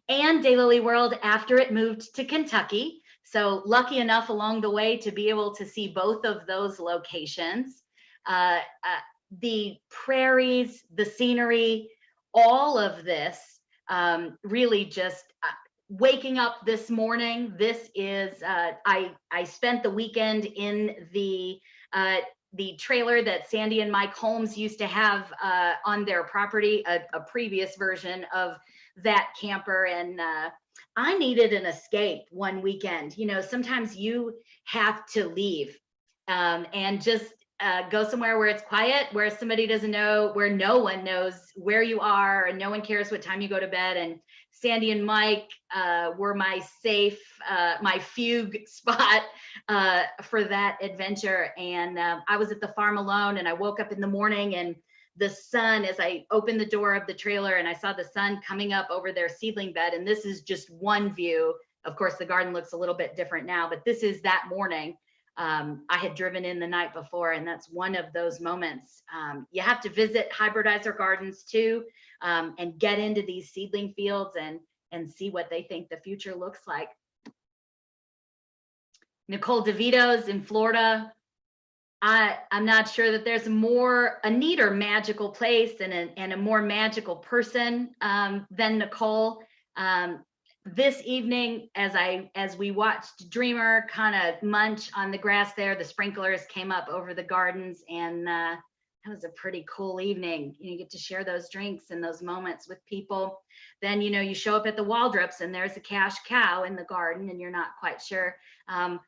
and Daylily World after it moved to Kentucky. So lucky enough along the way to be able to see both of those locations. The prairies, the scenery, all of this really just waking up this morning. This is, I spent the weekend in the trailer that Sandy and Mike Holmes used to have on their property, a previous version of that camper. And I needed an escape one weekend. Sometimes you have to leave and just go somewhere where it's quiet, where somebody doesn't know, where no one knows where you are, and no one cares what time you go to bed. And Sandy and Mike were my safe, my fugue spot for that adventure. And I was at the farm alone, and I woke up in the morning, and the sun, as I opened the door of the trailer, and I saw the sun coming up over their seedling bed. And this is just one view. Of course, the garden looks a little bit different now, but this is that morning. I had driven in the night before, and that's one of those moments. You have to visit Hybridizer gardens too, and get into these seedling fields and see what they think the future looks like. Nicole DeVito's in Florida. I'm not sure that there's a neater magical place and a more magical person than Nicole. This evening, as we watched Dreamer kind of munch on the grass there, the sprinklers came up over the gardens, and that was a pretty cool evening. You get to share those drinks and those moments with people. Then, you show up at the Waldrops, and there's a cash cow in the garden, and you're not quite sure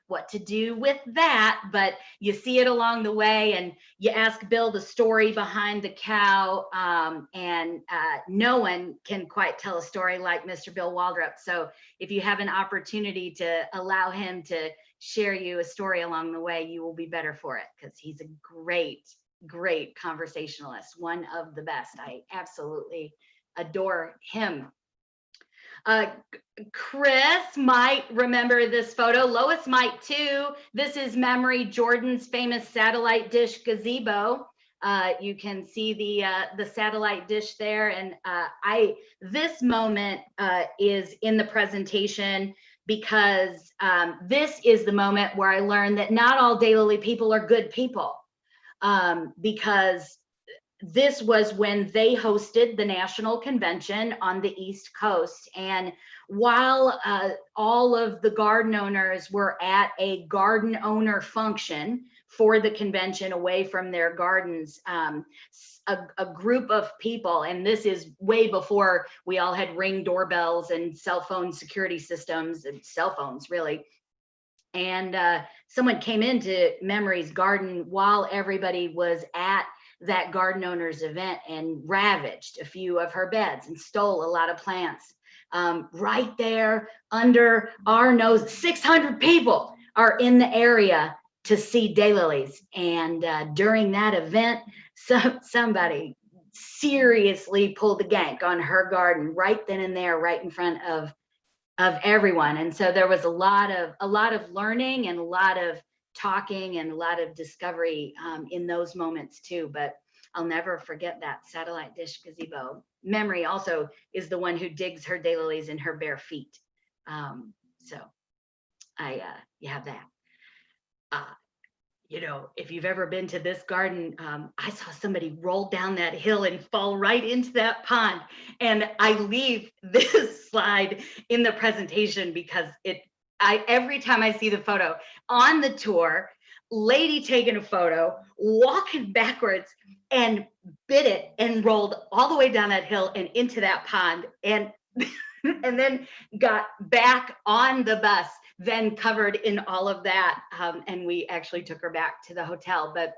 what to do with that, but you see it along the way, and you ask Bill the story behind the cow, and no one can quite tell a story like Mr. Bill Waldrop. So if you have an opportunity to allow him to share you a story along the way, you will be better for it, because he's a great conversationalist, one of the best. I absolutely adore him. Chris might remember this photo. Lois might too. This is Memory Jordan's famous satellite dish gazebo. You can see the satellite dish there, and this moment is in the presentation because this is the moment where I learned that not all Daylily people are good people. Because this was when they hosted the national convention on the East Coast. And while all of the garden owners were at a garden owner function for the convention away from their gardens, a group of people, and this is way before we all had Ring doorbells and cell phone security systems and cell phones really. And someone came into Memory's garden while everybody was at that garden owner's event and ravaged a few of her beds and stole a lot of plants. Right there under our nose, 600 people are in the area to see daylilies. And during that event, somebody seriously pulled the gank on her garden right then and there, right in front of everyone. And so there was a lot of learning and a lot of talking and a lot of discovery in those moments too. But I'll never forget that satellite dish gazebo. Memory also is the one who digs her daylilies in her bare feet. So you have that. If you've ever been to this garden, I saw somebody roll down that hill and fall right into that pond. And I leave this slide in the presentation because every time I see the photo on the tour, lady taking a photo, walking backwards and bit it and rolled all the way down that hill and into that pond, and then got back on the bus, then covered in all of that. And we actually took her back to the hotel. But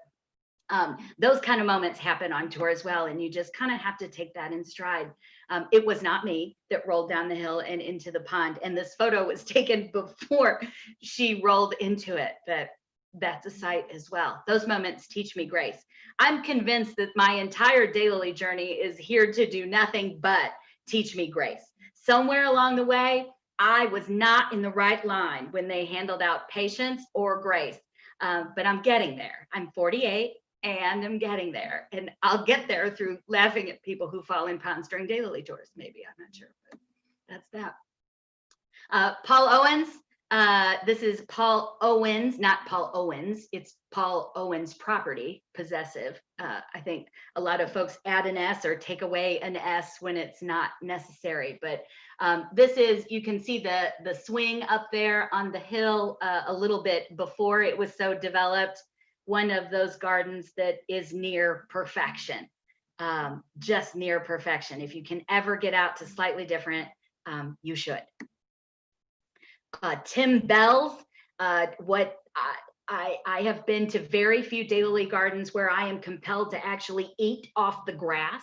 those kind of moments happen on tour as well. And you just kind of have to take that in stride. It was not me that rolled down the hill and into the pond. And this photo was taken before she rolled into it. But that's a sight as well. Those moments teach me grace. I'm convinced that my entire Daylily journey is here to do nothing but teach me grace. Somewhere along the way, I was not in the right line when they handled out Patience or Grace, but I'm getting there. I'm 48 and I'm getting there, and I'll get there through laughing at people who fall in ponds during Daylily tours. Maybe, I'm not sure, but that's that. Paul Owens. This is Paul Owens, not Paul Owens. It's Paul Owens property, possessive. I think a lot of folks add an S or take away an S when it's not necessary. But this is, you can see the swing up there on the hill a little bit before it was so developed. One of those gardens that is near perfection, just near perfection. If you can ever get out to slightly different, you should. Tim Bell's, I have been to very few Daylily gardens where I am compelled to actually eat off the grass.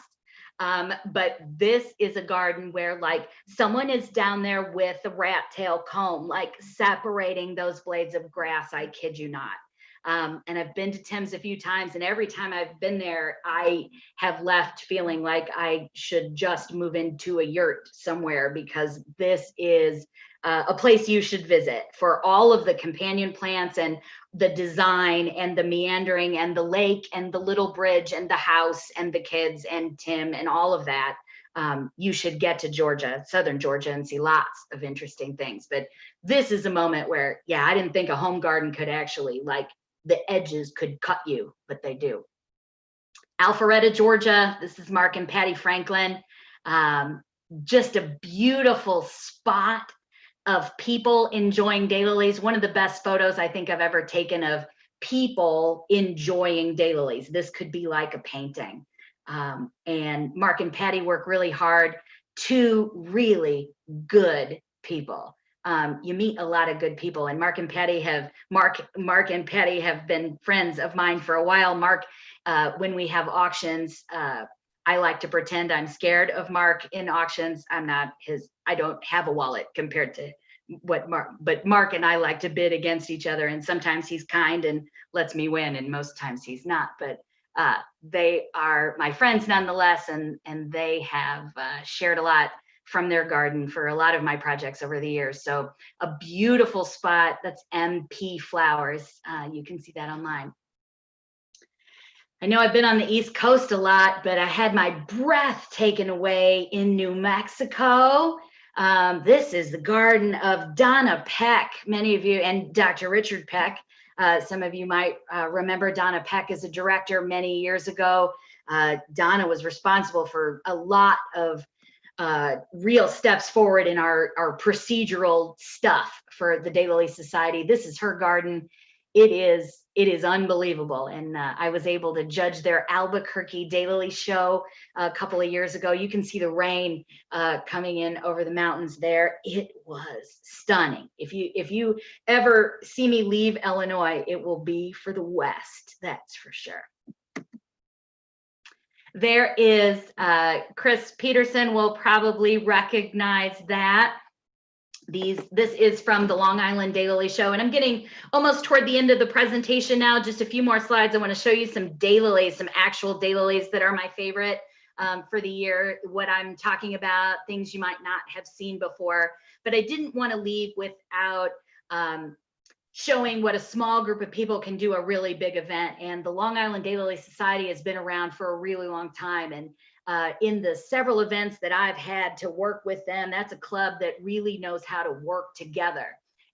But this is a garden where like someone is down there with a rat tail comb, like separating those blades of grass. I kid you not. And I've been to Tim's a few times, and every time I've been there, I have left feeling like I should just move into a yurt somewhere, because this is a place you should visit for all of the companion plants and the design and the meandering and the lake and the little bridge and the house and the kids and Tim and all of that. You should get to Georgia, Southern Georgia, and see lots of interesting things. But this is a moment where, yeah, I didn't think a home garden could actually, like, the edges could cut you, but they do. Alpharetta, Georgia. This is Mark and Patty Franklin. Just a beautiful spot of people enjoying daylilies. One of the best photos I think I've ever taken of people enjoying daylilies. This could be like a painting. And Mark and Patty work really hard. Two really good people. You meet a lot of good people, and Mark and Patty have been friends of mine for a while. Mark, when we have auctions, I like to pretend I'm scared of Mark in auctions. I don't have a wallet compared to but Mark and I like to bid against each other, and sometimes he's kind and lets me win, and most times he's not. But they are my friends nonetheless, and they have shared a lot from their garden for a lot of my projects over the years. So a beautiful spot. That's MP Flowers. You can see that online. I know I've been on the East Coast a lot, but I had my breath taken away in New Mexico. This is the garden of Donna Peck. Many of you, and Dr. Richard Peck. Some of you might remember Donna Peck as a director many years ago. Donna was responsible for a lot of real steps forward in our procedural stuff for the Daylily Society. This is her garden. It is unbelievable. And I was able to judge their Albuquerque Daylily show a couple of years ago. You can see the rain coming in over the mountains there. It was stunning. If you ever see me leave Illinois, it will be for the West, that's for sure. There is Chris Peterson will probably recognize that. This is from the Long Island Daylily Show, and I'm getting almost toward the end of the presentation now. Just a few more slides. I want to show you some daylilies, some actual daylilies that are my favorite for the year. What I'm talking about, things you might not have seen before, but I didn't want to leave without showing what a small group of people can do a really big event. And the Long Island Daylily Society has been around for a really long time. And in the several events that I've had to work with them, that's a club that really knows how to work together.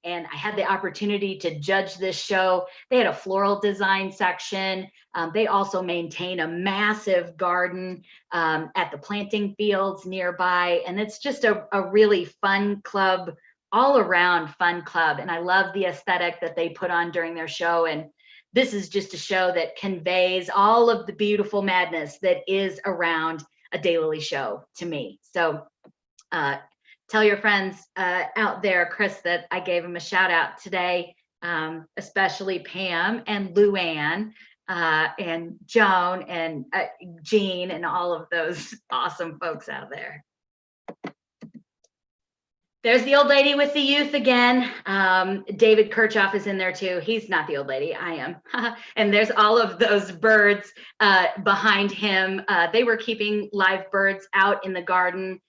And I had the opportunity to judge this show. They had a floral design section. They also maintain a massive garden at the planting fields nearby. And it's just a really fun club, all around fun club. And I love the aesthetic that they put on during their show. And this is just a show that conveys all of the beautiful madness that is around a Daylily show to me. So tell your friends out there, Chris, that I gave him a shout out today, especially Pam and Luann and Joan and Jean and all of those awesome folks out there. There's the old lady with the youth again. David Kirchhoff is in there too. He's not the old lady, I am. And there's all of those birds behind him. They were keeping live birds out in the garden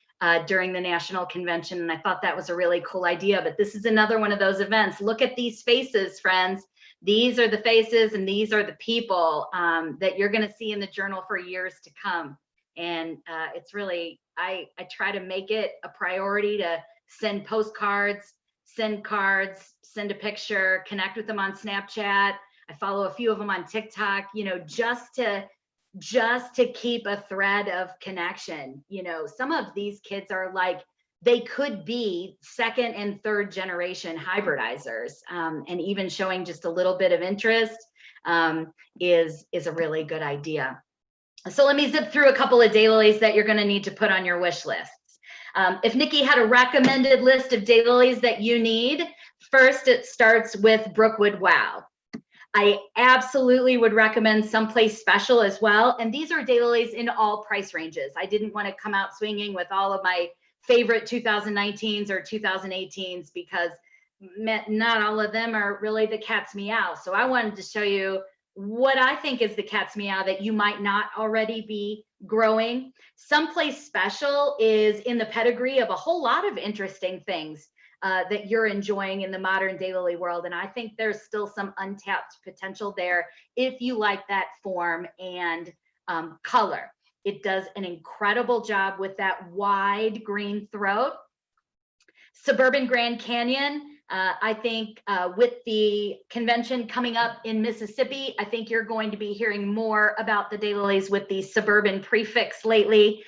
during the national convention. And I thought that was a really cool idea, but this is another one of those events. Look at these faces, friends. These are the faces and these are the people that you're going to see in the journal for years to come. And it's really, I try to make it a priority to send postcards, send cards, send a picture, connect with them on Snapchat. I follow a few of them on TikTok, you know, just to keep a thread of connection. You know, some of these kids are like, they could be second and third generation hybridizers, and even showing just a little bit of interest is a really good idea. So let me zip through a couple of daylilies that you're going to need to put on your wish lists. If Nikki had a recommended list of daylilies that you need, first it starts with Brookwood Wow. I absolutely would recommend Someplace Special as well. And these are daylilies in all price ranges. I didn't want to come out swinging with all of my favorite 2019s or 2018s because not all of them are really the cat's meow. So I wanted to show you what I think is the cat's meow that you might not already be growing. Someplace Special is in the pedigree of a whole lot of interesting things that you're enjoying in the modern daylily world. And I think there's still some untapped potential there if you like that form and color. It does an incredible job with that wide green throat. Suburban Grand Canyon, I think with the convention coming up in Mississippi, I think you're going to be hearing more about the daylilies with the Suburban prefix lately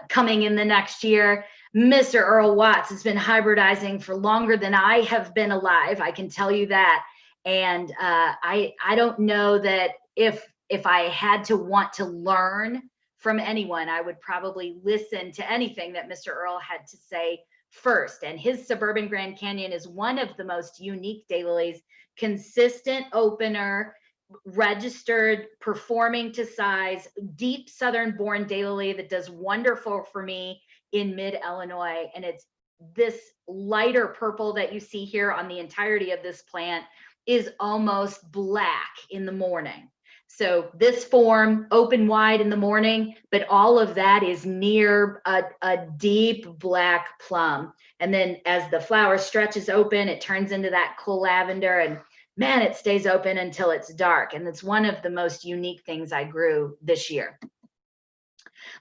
coming in the next year. Mr. Earl Watts has been hybridizing for longer than I have been alive. I can tell you that. And I don't know that if I had to want to learn from anyone, I would probably listen to anything that Mr. Earl had to say first. And his Suburban Grand Canyon is one of the most unique daylilies, consistent opener, registered, performing to size, deep southern born daylily that does wonderful for me in mid-Illinois. And it's this lighter purple that you see here on the entirety of this plant is almost black in the morning. So this form open wide in the morning, but all of that is near a deep black plum. And then as the flower stretches open, it turns into that cool lavender, and man, it stays open until it's dark. And it's one of the most unique things I grew this year.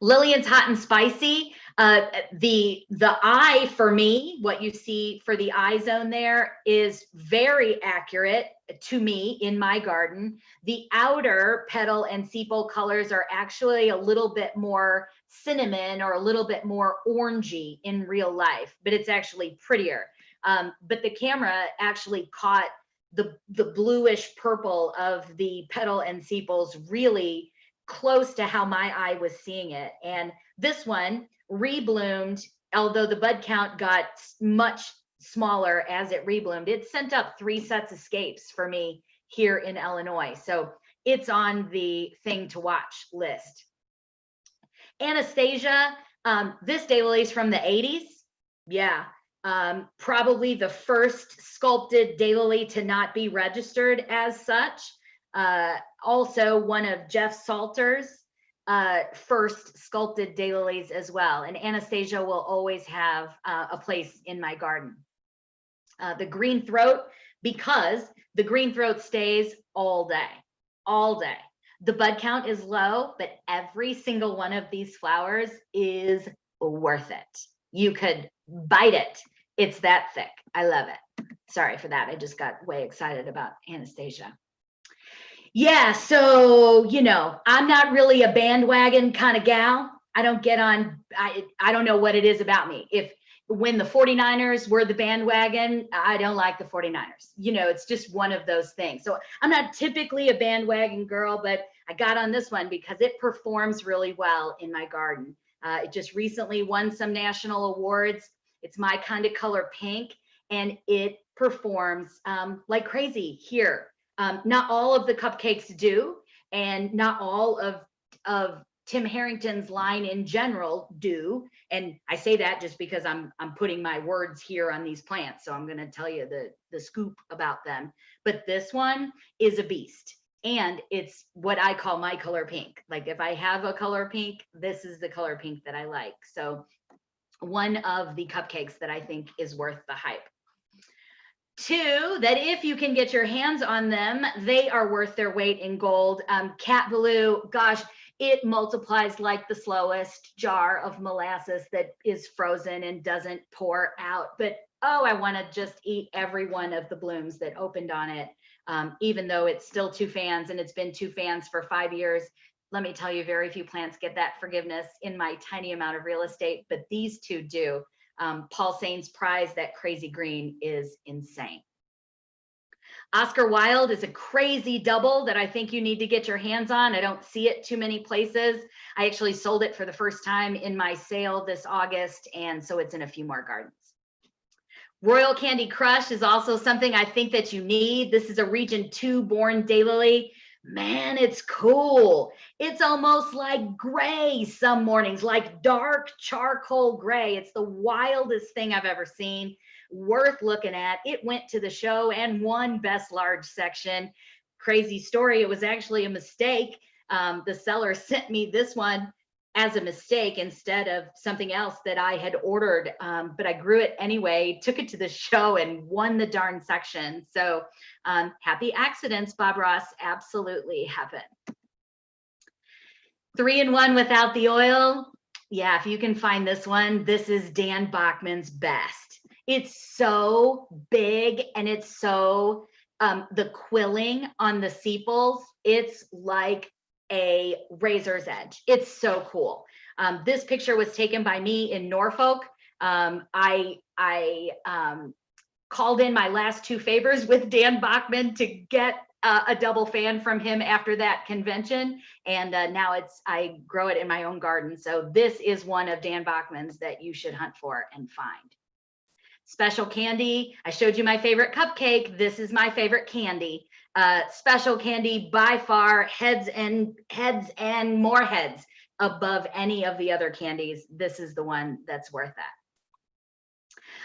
Lillian's Hot and Spicy. The eye for me, what you see for the eye zone there is very accurate to me in my garden. The outer petal and sepal colors are actually a little bit more cinnamon or a little bit more orangey in real life, but it's actually prettier. But the camera actually caught the bluish purple of the petal and sepals really close to how my eye was seeing it. And this one rebloomed, although the bud count got much smaller as it rebloomed. It sent up 3 sets of scapes for me here in Illinois. So it's on the thing to watch list. Anastasia, this daylily is from the 80s. Yeah, probably the first sculpted daylily to not be registered as such. Also one of Jeff Salter's first sculpted daylilies as well. And Anastasia will always have a place in my garden. The green throat, because the green throat stays all day, all day. The bud count is low, but every single one of these flowers is worth it. You could bite it. It's that thick. I love it. Sorry for that. I just got way excited about Anastasia. Yeah, so, you know, I'm not really a bandwagon kind of gal. I don't get on, I don't know what it is about me. When the 49ers were the bandwagon, I don't like the 49ers. You know, it's just one of those things. So I'm not typically a bandwagon girl, but I got on this one because it performs really well in my garden. It just recently won some national awards. It's my kind of color pink, and it performs like crazy here. Not all of the cupcakes do, and not all of Tim Harrington's line in general do. And I say that just because I'm putting my words here on these plants. So I'm going to tell you the scoop about them. But this one is a beast. And it's what I call my color pink. Like if I have a color pink, this is the color pink that I like. So one of the cupcakes that I think is worth the hype. Two, that if you can get your hands on them, they are worth their weight in gold. Cat Blue, gosh, it multiplies like the slowest jar of molasses that is frozen and doesn't pour out. But oh, I want to just eat every one of the blooms that opened on it, even though it's still 2 fans and it's been 2 fans for 5 years. Let me tell you, very few plants get that forgiveness in my tiny amount of real estate, but these 2 do. Paul Sane's Prize, that crazy green, is insane. Oscar Wilde is a crazy double that I think you need to get your hands on. I don't see it too many places. I actually sold it for the first time in my sale this August, and so it's in a few more gardens. Royal Candy Crush is also something I think that you need. This is a Region 2 born daylily. Man, it's cool. It's almost like gray some mornings, like dark charcoal gray. It's the wildest thing I've ever seen. Worth looking at. It went to the show and won Best Large Section. Crazy story. It was actually a mistake. The seller sent me this one as a mistake instead of something else that I had ordered, but I grew it anyway, took it to the show and won the darn section. So happy accidents, Bob Ross, absolutely happen. 3-in-1 without the oil. Yeah, if you can find this one, this is Dan Bachman's best. It's so big and it's so, the quilling on the sepals, it's like a razor's edge. It's so cool. This picture was taken by me in Norfolk. I called in my last 2 favors with Dan Bachman to get a double fan from him after that convention. And now I grow it in my own garden. So this is one of Dan Bachman's that you should hunt for and find. Special Candy, I showed you my favorite cupcake. This is my favorite candy. Special Candy, by far, heads and more heads above any of the other candies. This is the one that's worth that.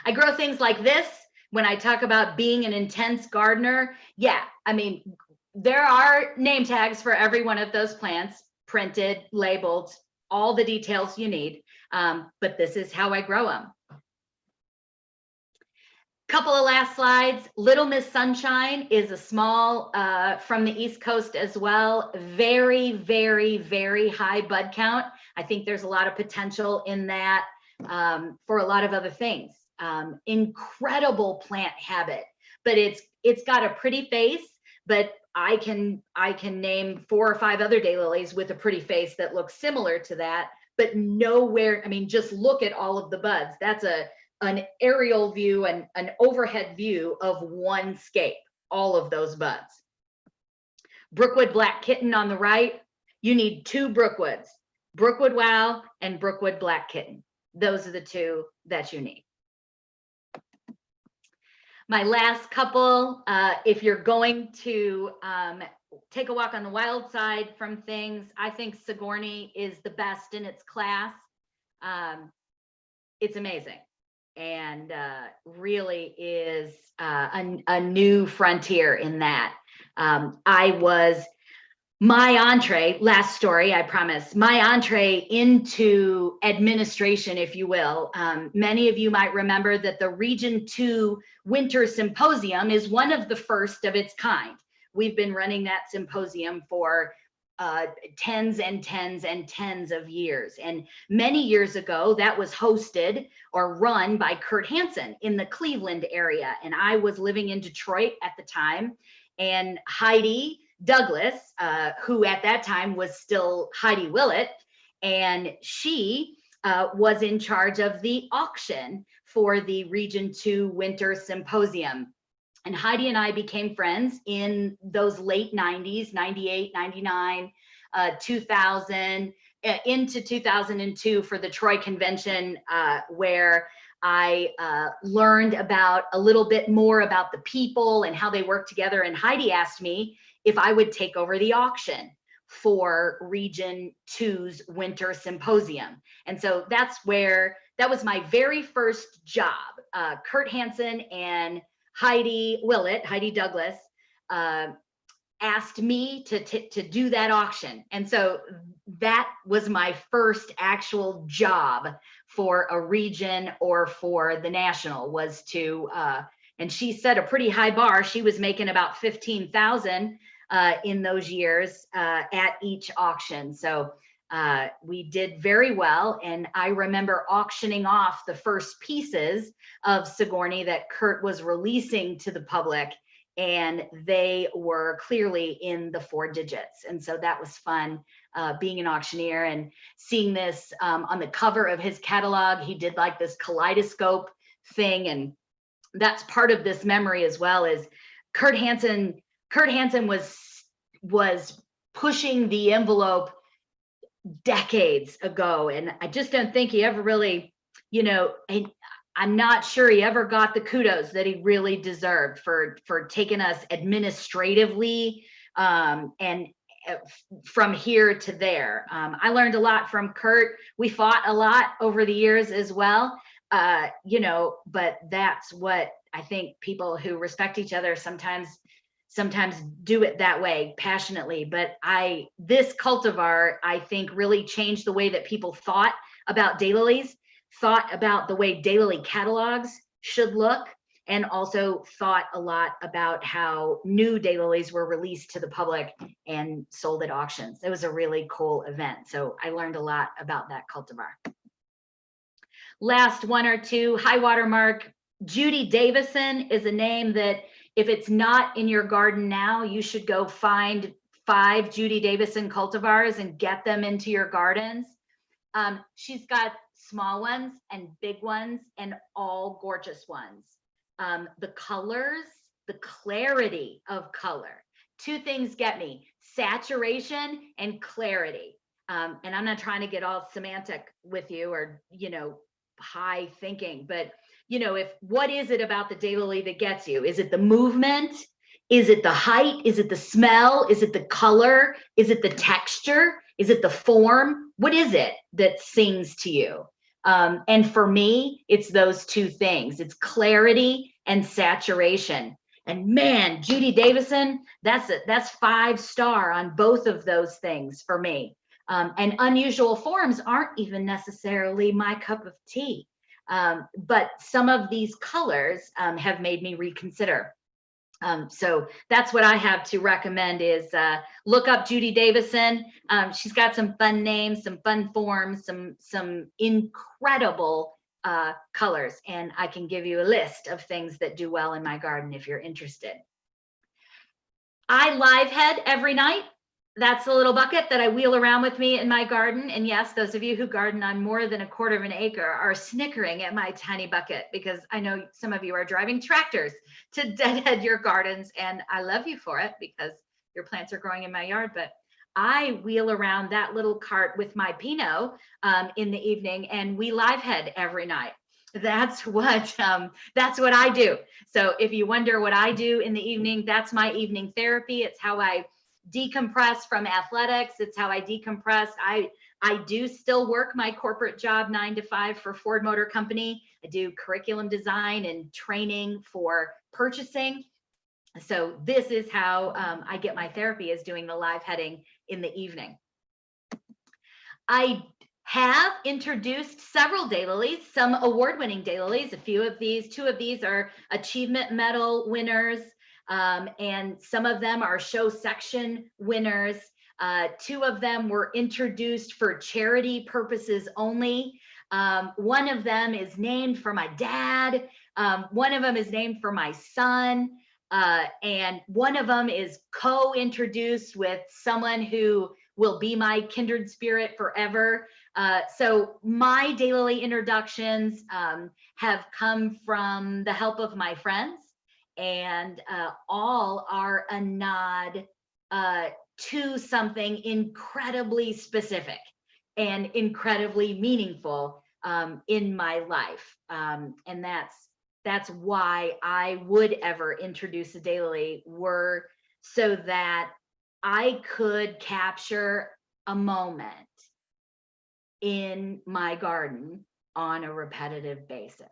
I grow things like this when I talk about being an intense gardener. Yeah, I mean, there are name tags for every one of those plants, printed, labeled, all the details you need, but this is how I grow them. Couple of last slides. Little Miss Sunshine is a small from the East Coast as well. Very, very, very high bud count. I think there's a lot of potential in that for a lot of other things. Incredible plant habit, but it's got a pretty face, but I can name 4 or 5 other daylilies with a pretty face that looks similar to that, but nowhere, I mean, just look at all of the buds. That's an aerial view and an overhead view of one scape, all of those buds. Brookwood Black Kitten on the right, you need 2 Brookwoods, Brookwood Wow and Brookwood Black Kitten. Those are the 2 that you need. My last couple, if you're going to take a walk on the wild side from things, I think Sigourney is the best in its class. It's amazing. And really is a new frontier in that. My entree, last story, I promise, my entree into administration, if you will. Many of you might remember that the Region 2 Winter Symposium is one of the first of its kind. We've been running that symposium for tens and tens and tens of years. And many years ago, that was hosted or run by Kurt Hansen in the Cleveland area. And I was living in Detroit at the time. And Heidi Douglas, who at that time was still Heidi Willett, and she was in charge of the auction for the Region 2 Winter Symposium. And Heidi and I became friends in those late 90s, 98, 99, 2000, into 2002 for the Troy Convention, where I learned about a little bit more about the people and how they work together. And Heidi asked me if I would take over the auction for Region 2's Winter Symposium. And so that was my very first job. Kurt Hansen and Heidi Willett, Heidi Douglas, asked me to do that auction. And so that was my first actual job for a region or for the national, was to, and she set a pretty high bar. She was making about 15,000 in those years at each auction. So we did very well. And I remember auctioning off the first pieces of Sigourney that Kurt was releasing to the public, and they were clearly in the 4 digits. And so that was fun, being an auctioneer and seeing this on the cover of his catalog. He did like this kaleidoscope thing, and that's part of this memory as well. Is Kurt Hansen was pushing the envelope decades ago, and I just don't think he ever really, I'm not sure he ever got the kudos that he really deserved for taking us administratively and from here to there. I learned a lot from Kurt. We fought a lot over the years as well, but that's what I think people who respect each other sometimes do it that way, passionately. But this cultivar, I think, really changed the way that people thought about daylilies, thought about the way daylily catalogs should look, and also thought a lot about how new daylilies were released to the public and sold at auctions. It was a really cool event. So I learned a lot about that cultivar. Last one or two, high watermark. Judy Davison is a name that, if it's not in your garden now, you should go find 5 Judy Davison cultivars and get them into your gardens. She's got small ones and big ones and all gorgeous ones. The colors, the clarity of color. 2 things get me: saturation and clarity. And I'm not trying to get all semantic with you or, high thinking, but what is it about the daylily that gets you? Is it the movement? Is it the height? Is it the smell? Is it the color? Is it the texture? Is it the form? What is it that sings to you? And for me, it's those 2 things. It's clarity and saturation. And man, Judy Davison, that's 5-star on both of those things for me. And unusual forms aren't even necessarily my cup of tea. But some of these colors have made me reconsider. So that's what I have to recommend is look up Judy Davison. She's got some fun names, some fun forms, some incredible colors. And I can give you a list of things that do well in my garden if you're interested. I live head every night. That's the little bucket that I wheel around with me in my garden. And yes, those of you who garden on more than 1/4 of an acre are snickering at my tiny bucket, because I know some of you are driving tractors to deadhead your gardens, and I love you for it because your plants are growing in my yard. But I wheel around that little cart with my Pinot in the evening, and we live head every night. That's what I do. So if you wonder what I do in the evening, that's my evening therapy. It's how I decompress from athletics. It's how I decompress. I do still work my corporate job 9 to 5 for Ford Motor Company. I do curriculum design and training for purchasing. So this is how I get my therapy, is doing the live heading in the evening. I have introduced several daylilies, some award-winning daylilies. 2 of these are achievement medal winners. And some of them are show section winners. 2 of them were introduced for charity purposes only. One of them is named for my dad. One of them is named for my son. And one of them is co-introduced with someone who will be my kindred spirit forever. So my daylily introductions have come from the help of my friends. And all are a nod to something incredibly specific and incredibly meaningful in my life. And that's why I would ever introduce a daylily, were so that I could capture a moment in my garden on a repetitive basis.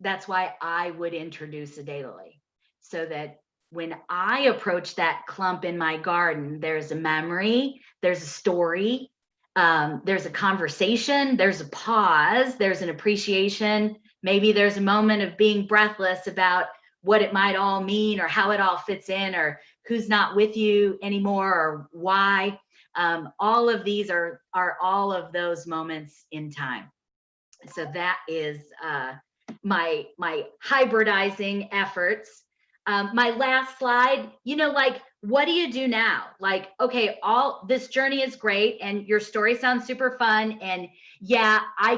That's why I would introduce a daylily. So that when I approach that clump in my garden, there's a memory, there's a story, there's a conversation, there's a pause, there's an appreciation. Maybe there's a moment of being breathless about what it might all mean, or how it all fits in, or who's not with you anymore, or why. All of these are all of those moments in time. So that is my hybridizing efforts. My last slide, you know, like, what do you do now? Like, okay, all this journey is great and your story sounds super fun. And yeah, I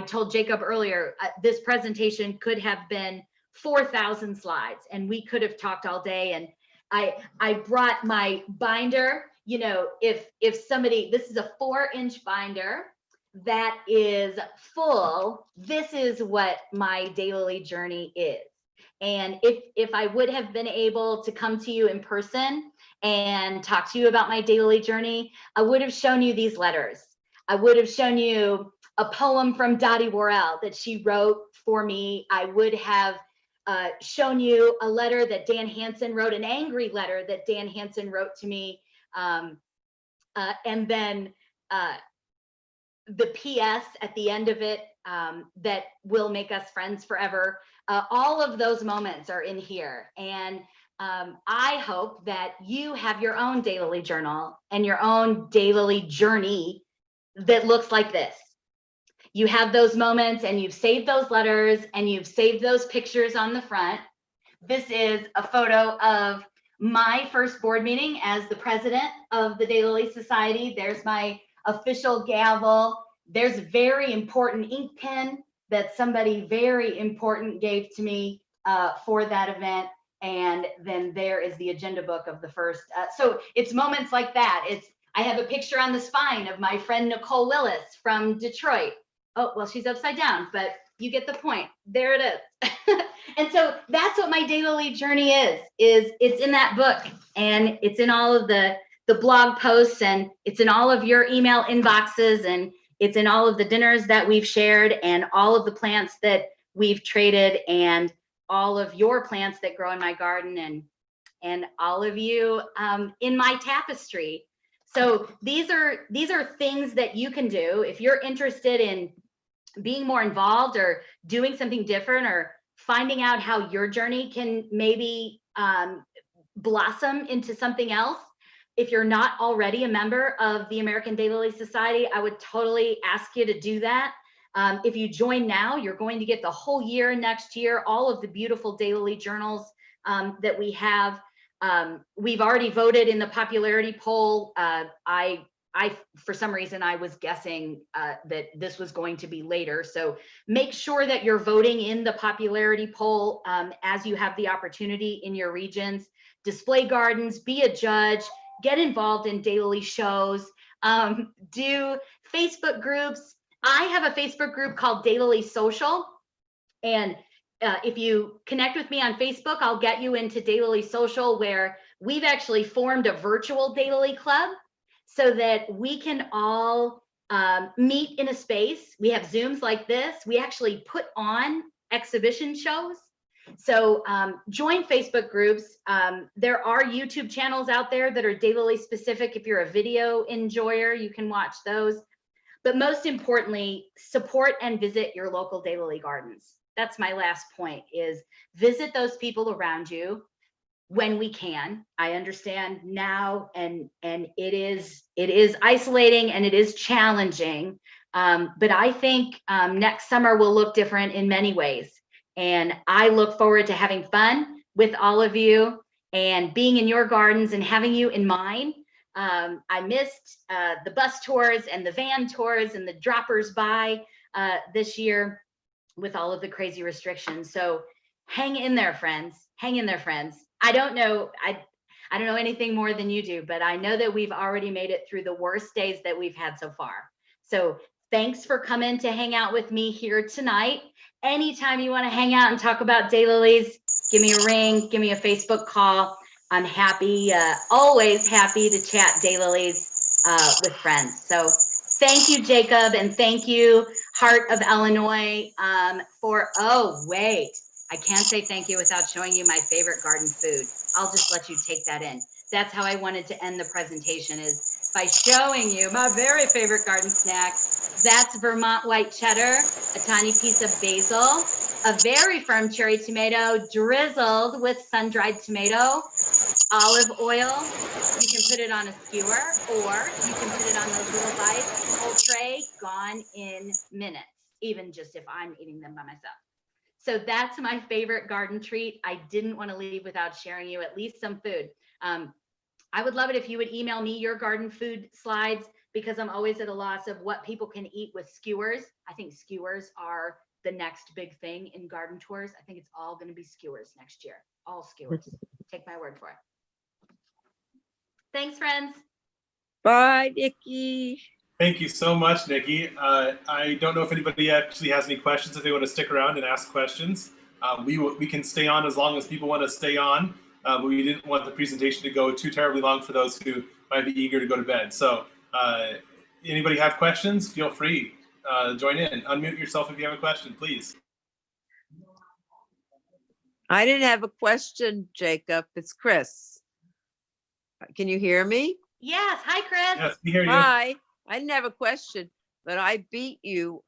told Jacob earlier, this presentation could have been 4,000 slides and we could have talked all day. And I brought my binder, you know, if somebody, this is a 4-inch binder that is full. This is what my Daylily journey is. And if I would have been able to come to you in person and talk to you about my Daylily journey, I would have shown you these letters. I would have shown you a poem from Dottie Worrell that she wrote for me. I would have shown you a letter that Dan Hansen wrote, an angry letter that Dan Hansen wrote to me. And then the PS at the end of it, that will make us friends forever. All of those moments are in here. And I hope that you have your own Daylily journal and your own Daylily journey that looks like this. You have those moments and you've saved those letters and you've saved those pictures on the front. This is a photo of my first board meeting as the president of the Daylily Society. There's my official gavel. There's a very important ink pen that somebody very important gave to me for that event. And then there is the agenda book of the first. So it's moments like that. I have a picture on the spine of my friend Nicole Willis from Detroit. Oh, well, she's upside down, but you get the point. There it is. And so that's what my Daylily journey is it's in that book, and it's in all of the blog posts, and it's in all of your email inboxes, and it's in all of the dinners that we've shared, and all of the plants that we've traded, and all of your plants that grow in my garden, and all of you in my tapestry. So these are things that you can do if you're interested in being more involved or doing something different, or finding out how your journey can maybe blossom into something else. If you're not already a member of the American Daylily Society, I would totally ask you to do that. If you join now, you're going to get the whole year next year, all of the beautiful Daylily journals that we have. We've already voted in the popularity poll. I for some reason, I was guessing that this was going to be later. So make sure that you're voting in the popularity poll as you have the opportunity in your regions. Display gardens, be a judge, get involved in Dayliy Shows, do Facebook groups. I have a Facebook group called Daylily Social. And if you connect with me on Facebook, I'll get you into Daylily Social, where we've actually formed a virtual Daylily club so that we can all meet in a space. We have Zooms like this. We actually put on exhibition shows. So join Facebook groups. There are YouTube channels out there that are Daylily specific. If you're a video enjoyer, you can watch those. But most importantly, support and visit your local Daylily gardens. That's my last point, is visit those people around you when we can. I understand now, and it is isolating and it is challenging. But I think next summer will look different in many ways. And I look forward to having fun with all of you and being in your gardens and having you in mine. I missed the bus tours and the van tours and the droppers by this year with all of the crazy restrictions. So hang in there, friends. Hang in there, friends. I don't know anything more than you do, but I know that we've already made it through the worst days that we've had so far. So thanks for coming to hang out with me here tonight. Anytime you want to hang out and talk about daylilies, give me a ring, give me a Facebook call. I'm happy, always happy to chat daylilies with friends. So thank you, Jacob, and thank you, Heart of Illinois, for, oh, wait, I can't say thank you without showing you my favorite garden food. I'll just let you take that in. That's how I wanted to end the presentation, is by showing you my very favorite garden snack. That's Vermont white cheddar, a tiny piece of basil, a very firm cherry tomato drizzled with sun-dried tomato, olive oil. You can put it on a skewer, or you can put it on those little bites. Whole tray gone in minutes, even just if I'm eating them by myself. So that's my favorite garden treat. I didn't want to leave without sharing you at least some food. I would love it if you would email me your garden food slides, because I'm always at a loss of what people can eat with skewers. I think skewers are the next big thing in garden tours. I think it's all going to be skewers next year. All skewers. Take my word for it. Thanks, friends. Bye, Nikki. Thank you so much, Nikki. I don't know if anybody actually has any questions. If they want to stick around and ask questions, we can stay on as long as people want to stay on. But we didn't want the presentation to go too terribly long for those who might be eager to go to bed. So anybody have questions, feel free. Join in. Unmute yourself if you have a question, please. I didn't have a question, Jacob. It's Chris. Can you hear me? Yes. Hi, Chris. Yes, we hear you. Hi. I didn't have a question, but I beat you.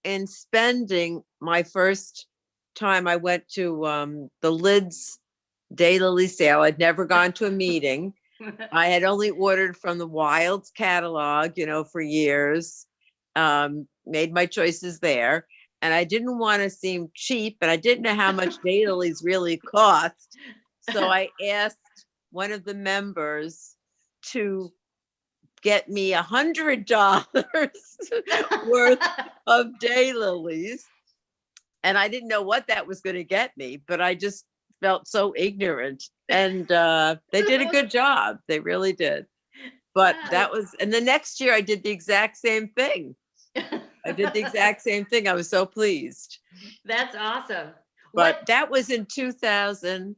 In spending my first time, I went to the Lids Daylily sale. I'd never gone to a meeting. I had only ordered from the Wilds catalog, for years. Made my choices there, and I didn't want to seem cheap, and I didn't know how much Daylilies really cost. So I asked one of the members to get me $100 worth of Daylilies, and I didn't know what that was going to get me, but I just felt so ignorant, and they did a good job. They really did. But that was, and the next year I did the exact same thing. I did the exact same thing. I was so pleased. That's awesome. But that was in 2001,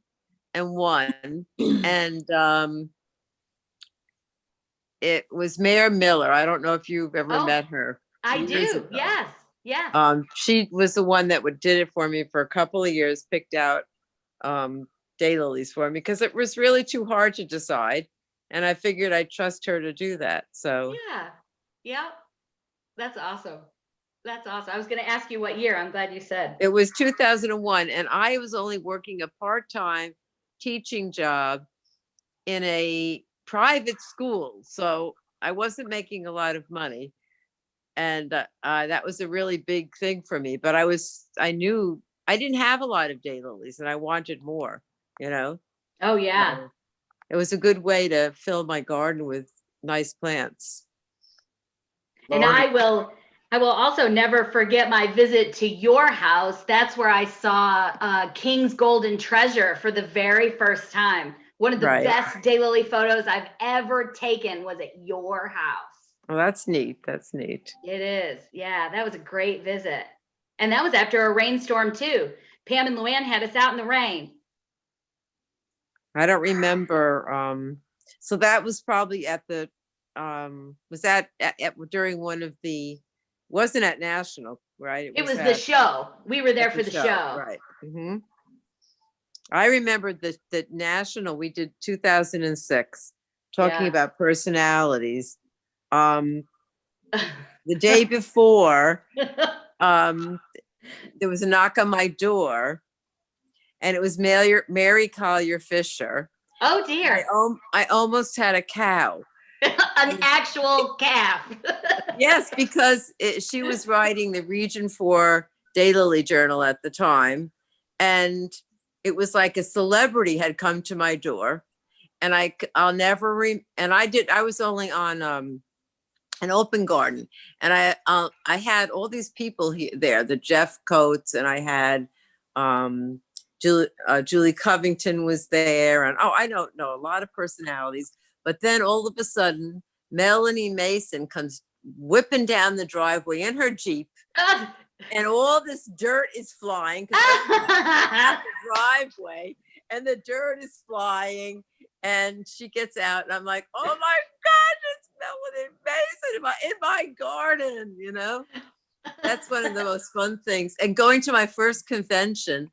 and it was Mayor Miller. I don't know if you've ever met her. I Years do. ago. Yes. Yeah. She was the one that did it for me for a couple of years, picked out daylilies for me, because it was really too hard to decide. And I figured I'd trust her to do that. So yeah. That's awesome. That's awesome. I was going to ask you what year. I'm glad you said. it was 2001, and I was only working a part-time teaching job in a private school. So I wasn't making a lot of money. And that was a really big thing for me. But I knew I didn't have a lot of daylilies, and I wanted more, Oh, yeah. So it was a good way to fill my garden with nice plants. And I will also never forget my visit to your house. That's where I saw King's Golden Treasure for the very first time. One of the best daylily photos I've ever taken was at your house. Well, that's neat. That's neat. It is. Yeah, that was a great visit. And that was after a rainstorm too. Pam and Luann had us out in the rain. I don't remember. So that was probably at the, was that during one of the, wasn't at National, right? It was the show. We were there for the show. Right. Mm-hmm. I remember the National, we did 2006, talking about personalities. The day before, there was a knock on my door, and it was Mary Collier Fisher. Oh dear. I almost had a cow. An actual calf. Yes, because she was writing the Region 4 Daylily Journal at the time, and it was like a celebrity had come to my door, and I'll never I was only on an open garden, and I had all these people there, the Jeff Coates, and I had Julie Covington was there, and I don't know, a lot of personalities. But then all of a sudden, Melanie Mason comes whipping down the driveway in her Jeep, and all this dirt is flying because the driveway, and the dirt is flying, and she gets out, and I'm like, oh my God, it's Melanie Mason in my garden, That's one of the most fun things. And going to my first convention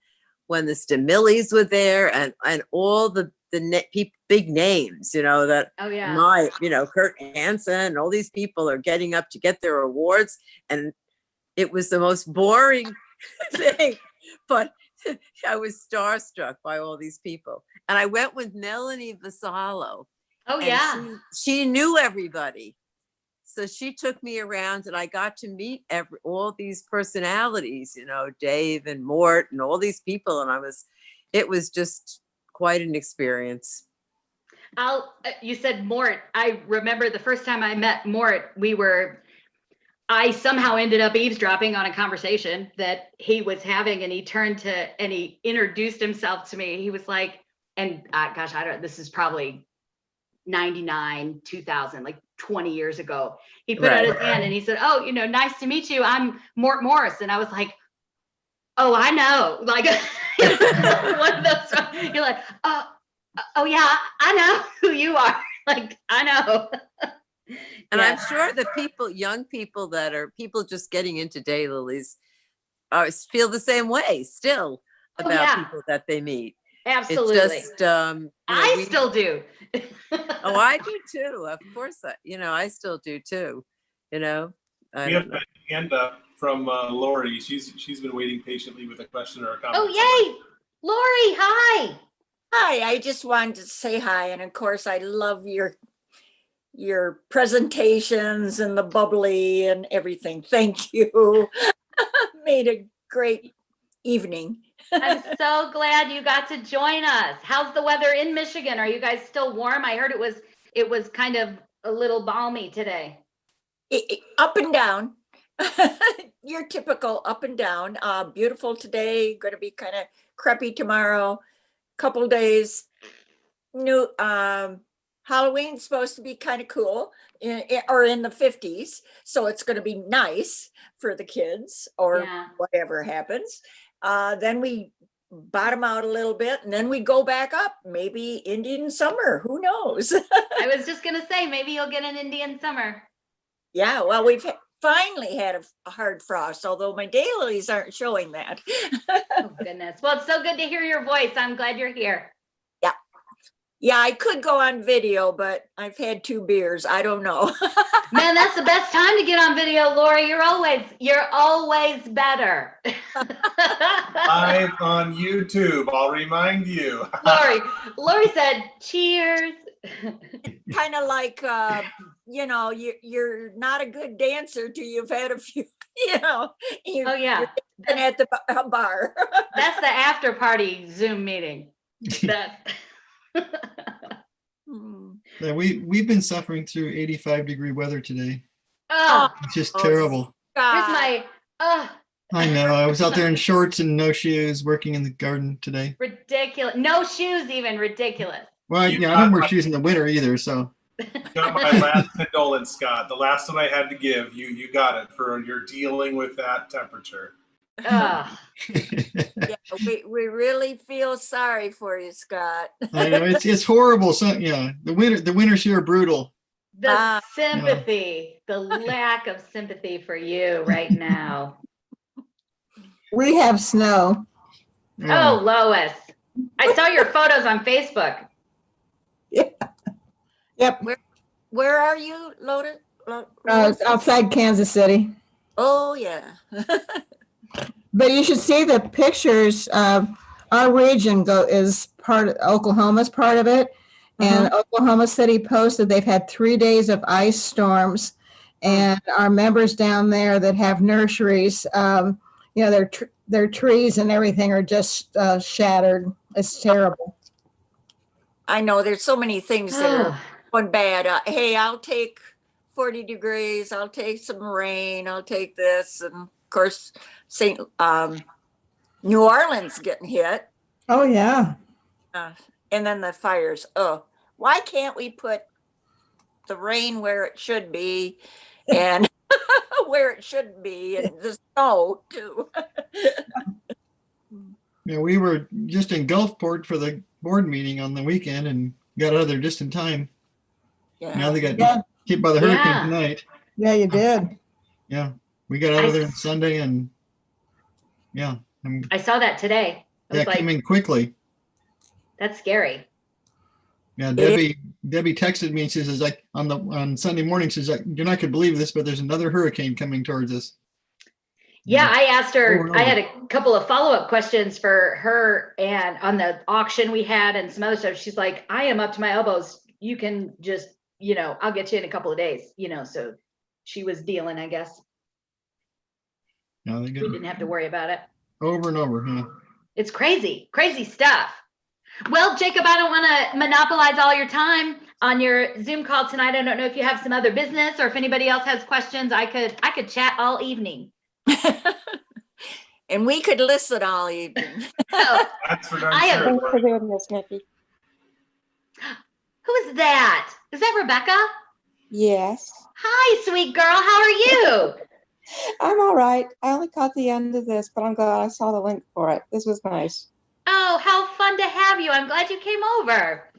when the Stimillies were there and all the big names, that Oh yeah. Kurt Hansen and all these people are getting up to get their awards. And it was the most boring thing, but I was starstruck by all these people. And I went with Melanie Vassallo. Oh and yeah. she knew everybody. So she took me around and I got to meet all these personalities, Dave and Mort and all these people. And it was just quite an experience. You said Mort. I remember the first time I met Mort, I somehow ended up eavesdropping on a conversation that he was having, and he turned and he introduced himself to me. He was like, this is probably 99, 2000, like 20 years ago. He put out his hand and he said, "Oh, nice to meet you. I'm Mort Morris." And I was like, "Oh, I know." Like one of those, you're like, "Oh yeah, I know who you are." Like, I know. And I'm sure the young people that are people just getting into daylilies feel the same way still about people that they meet. Absolutely. It's just, I still do. Oh, I do too. Of course, I still do too. We have a hand up from Lori. She's been waiting patiently with a question or a comment. Oh, yay. Lori, hi. Hi, I just wanted to say hi. And of course, I love your presentations and the bubbly and everything. Thank you. Made a great evening. I'm so glad you got to join us. How's the weather in Michigan? Are you guys still warm? I heard it was kind of a little balmy today. Up and down. Your typical up and down. Beautiful today. Going to be kind of crepey tomorrow. Couple days. New Halloween's supposed to be kind of cool, or in the 50s. So it's going to be nice for the kids, or whatever happens. Then we bottom out a little bit, and then we go back up. Maybe Indian summer. Who knows? I was just gonna say, maybe you'll get an Indian summer. Yeah, well, we've finally had a hard frost, although my dailies aren't showing that. Oh goodness. Well, it's so good to hear your voice. I'm glad you're here. Yeah, I could go on video, but I've had 2 beers. I don't know. Man, that's the best time to get on video, Lori. You're always better. Live on YouTube, I'll remind you. Lori said, cheers. Kind of like, you're not a good dancer till you've had a few, you've been at the bar. That's the after party Zoom meeting. Yeah, we've been suffering through 85-degree weather today. Oh, it's just terrible. Here's my I know. I was out there in shorts and no shoes working in the garden today. Ridiculous. No shoes even. Ridiculous. Well, I don't wear shoes in the winter either, so. You got my last condolence, Scott. The last one I had to give, you got it for your dealing with that temperature. Yeah, we really feel sorry for you, Scott. I know it's horrible. So yeah, the winters here are brutal. The sympathy, the lack of sympathy for you right now. We have snow. Oh, Lois, I saw your photos on Facebook. Yeah. Yep. Where are you, Lotus? It's outside Kansas City. Oh yeah. But you should see the pictures. Our region is part of Oklahoma's part of it. And Oklahoma City posted they've had 3 days of ice storms, and our members down there that have nurseries, their trees and everything are just shattered. It's terrible. I know there's so many things that are going bad. Hey, I'll take 40 degrees. I'll take some rain. I'll take this. And of course, New Orleans getting hit. Oh, yeah. And then the fires. Oh, why can't we put the rain where it should be and where it shouldn't be, and the snow too? Yeah, we were just in Gulfport for the board meeting on the weekend and got out of there just in time. Yeah. Now they got hit by the hurricane tonight. Yeah, you did. Yeah, we got out of there on Sunday, and I saw that today. I Yeah, was like, coming quickly. that's scary. Yeah, It Debbie texted me and she says, like on Sunday morning, she's like, you're not gonna believe this, but there's another hurricane coming towards us. Yeah, I asked her, Over and I over. had a couple of follow-up questions for her and on the auction we had and some other stuff. She's like, I am up to my elbows. You can just, I'll get you in a couple of days, so she was dealing, I guess. Yeah, they We go didn't have to worry about it. over and over. Yeah. It's crazy, crazy stuff. Well, Jacob, I don't want to monopolize all your time on your Zoom call tonight. I don't know if you have some other business or if anybody else has questions. I could chat all evening. and we could listen all evening. So, That's for darn I have- sure. Thanks for doing this, Nikki. who is that? Is that Rebecca? Yes, Hi, sweet girl. How are you? I'm all right. I only caught the end of this, but I'm glad I saw the link for it. This was nice. Oh, how fun to have you. I'm glad you came over.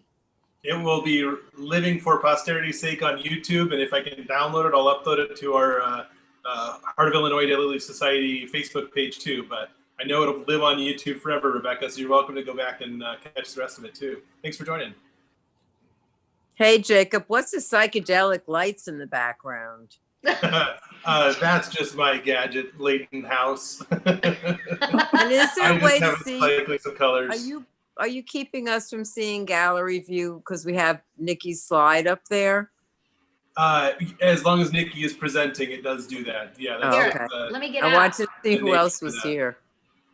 It will be living for posterity's sake on YouTube, and if I can download it, I'll upload it to our Heart of Illinois Daylily Society Facebook page too. But I know it'll live on YouTube forever, Rebecca, so you're welcome to go back and catch the rest of it too. Thanks for joining. Hey, Jacob, what's the psychedelic lights in the background? That's just my gadget, Leighton House. And is there I a just way to have it see? cycling some colors. Are you keeping us from seeing gallery view because we have Nikki's slide up there? As long as Nikki is presenting, it does do that. Yeah, that's Oh, Here, okay. let me get I out. wanted to see who Nikki else for was that. here.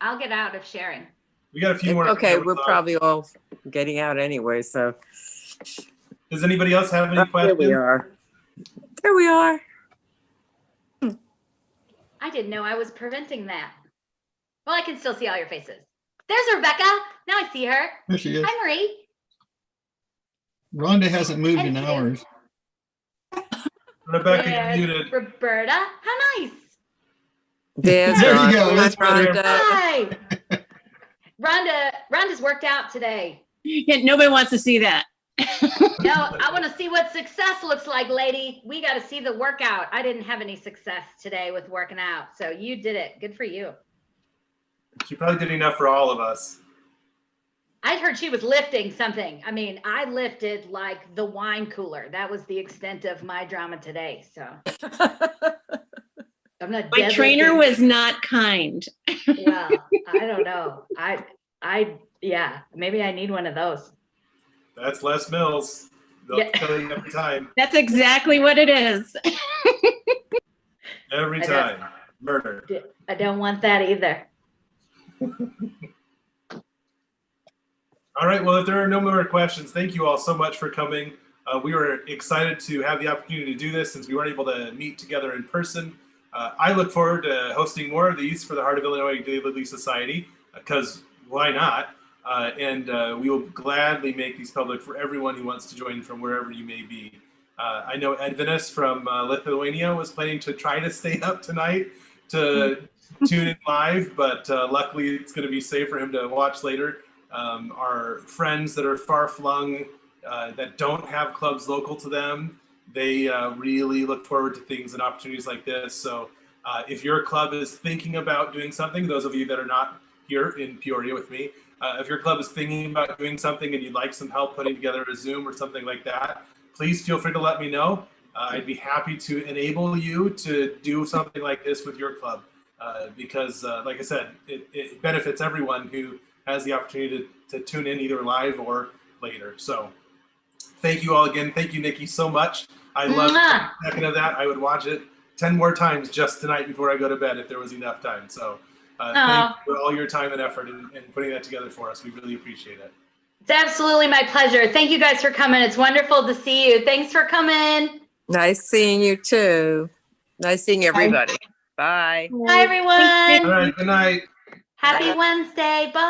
I'll get out of sharing. We got a few It's more. okay, cameras we're on. probably all getting out anyway, so. Does anybody else have any There questions? we are. There we are. I didn't know I was preventing that. Well, I can still see all your faces. There's Rebecca. Now I see her. There she is. Hi, Marie. Rhonda hasn't moved in And Sue. hours. Rebecca, There's you're muted. Roberta. How nice. There's There you Rhonda. go, that's better. Rhonda. Hi. Rhonda's worked out today. Yeah, nobody wants to see that. No, I want to see what success looks like, lady. We got to see the workout. I didn't have any success today with working out. So you did it. Good for you. She probably did enough for all of us. I heard she was lifting something. I mean, I lifted like the wine cooler. That was the extent of my drama today. So I'm not. My trainer deadlifting. was not kind. Well, I don't know. Yeah, maybe I need one of those. That's Les Mills. They'll Yeah. tell you every time. That's exactly what it is. Every I know. time. Murder. I don't want that either. All right. Well, if there are no more questions, thank you all so much for coming. We were excited to have the opportunity to do this since we weren't able to meet together in person. I look forward to hosting more of these for the Heart of Illinois Daylily Society because why not? We will gladly make these public for everyone who wants to join from wherever you may be. I know Edvinus from Lithuania was planning to try to stay up tonight to tune in live, but luckily it's going to be safe for him to watch later. Our friends that are far-flung, that don't have clubs local to them, they really look forward to things and opportunities like this. So if your club is thinking about doing something, those of you that are not here in Peoria with me, if your club is thinking about doing something and you'd like some help putting together a Zoom or something like that, please feel free to let me know. I'd be happy to enable you to do something like this with your club because, like I said, it benefits everyone who has the opportunity to tune in either live or later. So thank you all again. Thank you, Nikki, so much. I love Mwah. every second of that. I would watch it 10 more times just tonight before I go to bed if there was enough time. So thank you for all your time and effort in putting that together for us. We really appreciate it. It's absolutely my pleasure. Thank you guys for coming. It's wonderful to see you. Thanks for coming. Nice seeing you too. Nice seeing everybody. Bye. Hi, everyone. All right, good night. Happy Wednesday. Bye.